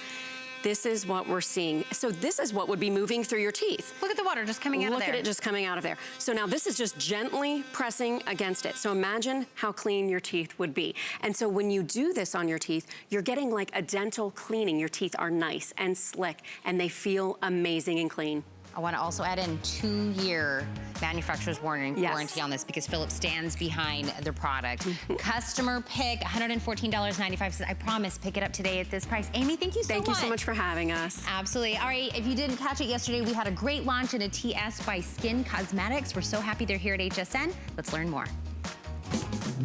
This is what we're seeing. So this is what would be moving through your teeth. Look at the water just coming out of there. Look at it just coming out of there. So now this is just gently pressing against it. So imagine how clean your teeth would be. And so when you do this on your teeth, you're getting like a dental cleaning. Your teeth are nice and slick, and they feel amazing and clean. I want to also add in 2-year manufacturer's warranty on this, because Philips stands behind their product. Customer pick, $114.95. I promise, pick it up today at this price. Amy, thank you so much. Thank you so much for having us. Absolutely. All right, if you didn't catch it yesterday, we had a great launch in a TS by Skin Cosmetics. We're so happy they're here at HSN. Let's learn more.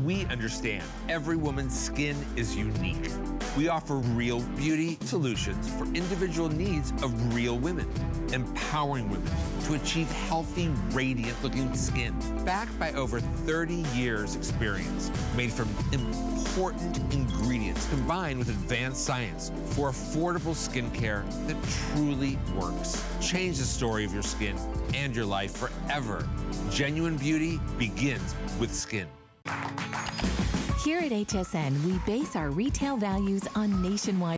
We understand every woman's skin is unique. We offer real beauty solutions for individual needs of real women, empowering women to achieve healthy, radiant-looking skin. Backed by over 30 years' experience, made from important ingredients combined with advanced science for affordable skincare that truly works. Change the story of your skin and your life forever. Genuine beauty begins with skin. Here at HSN, we base our retail values on nationwide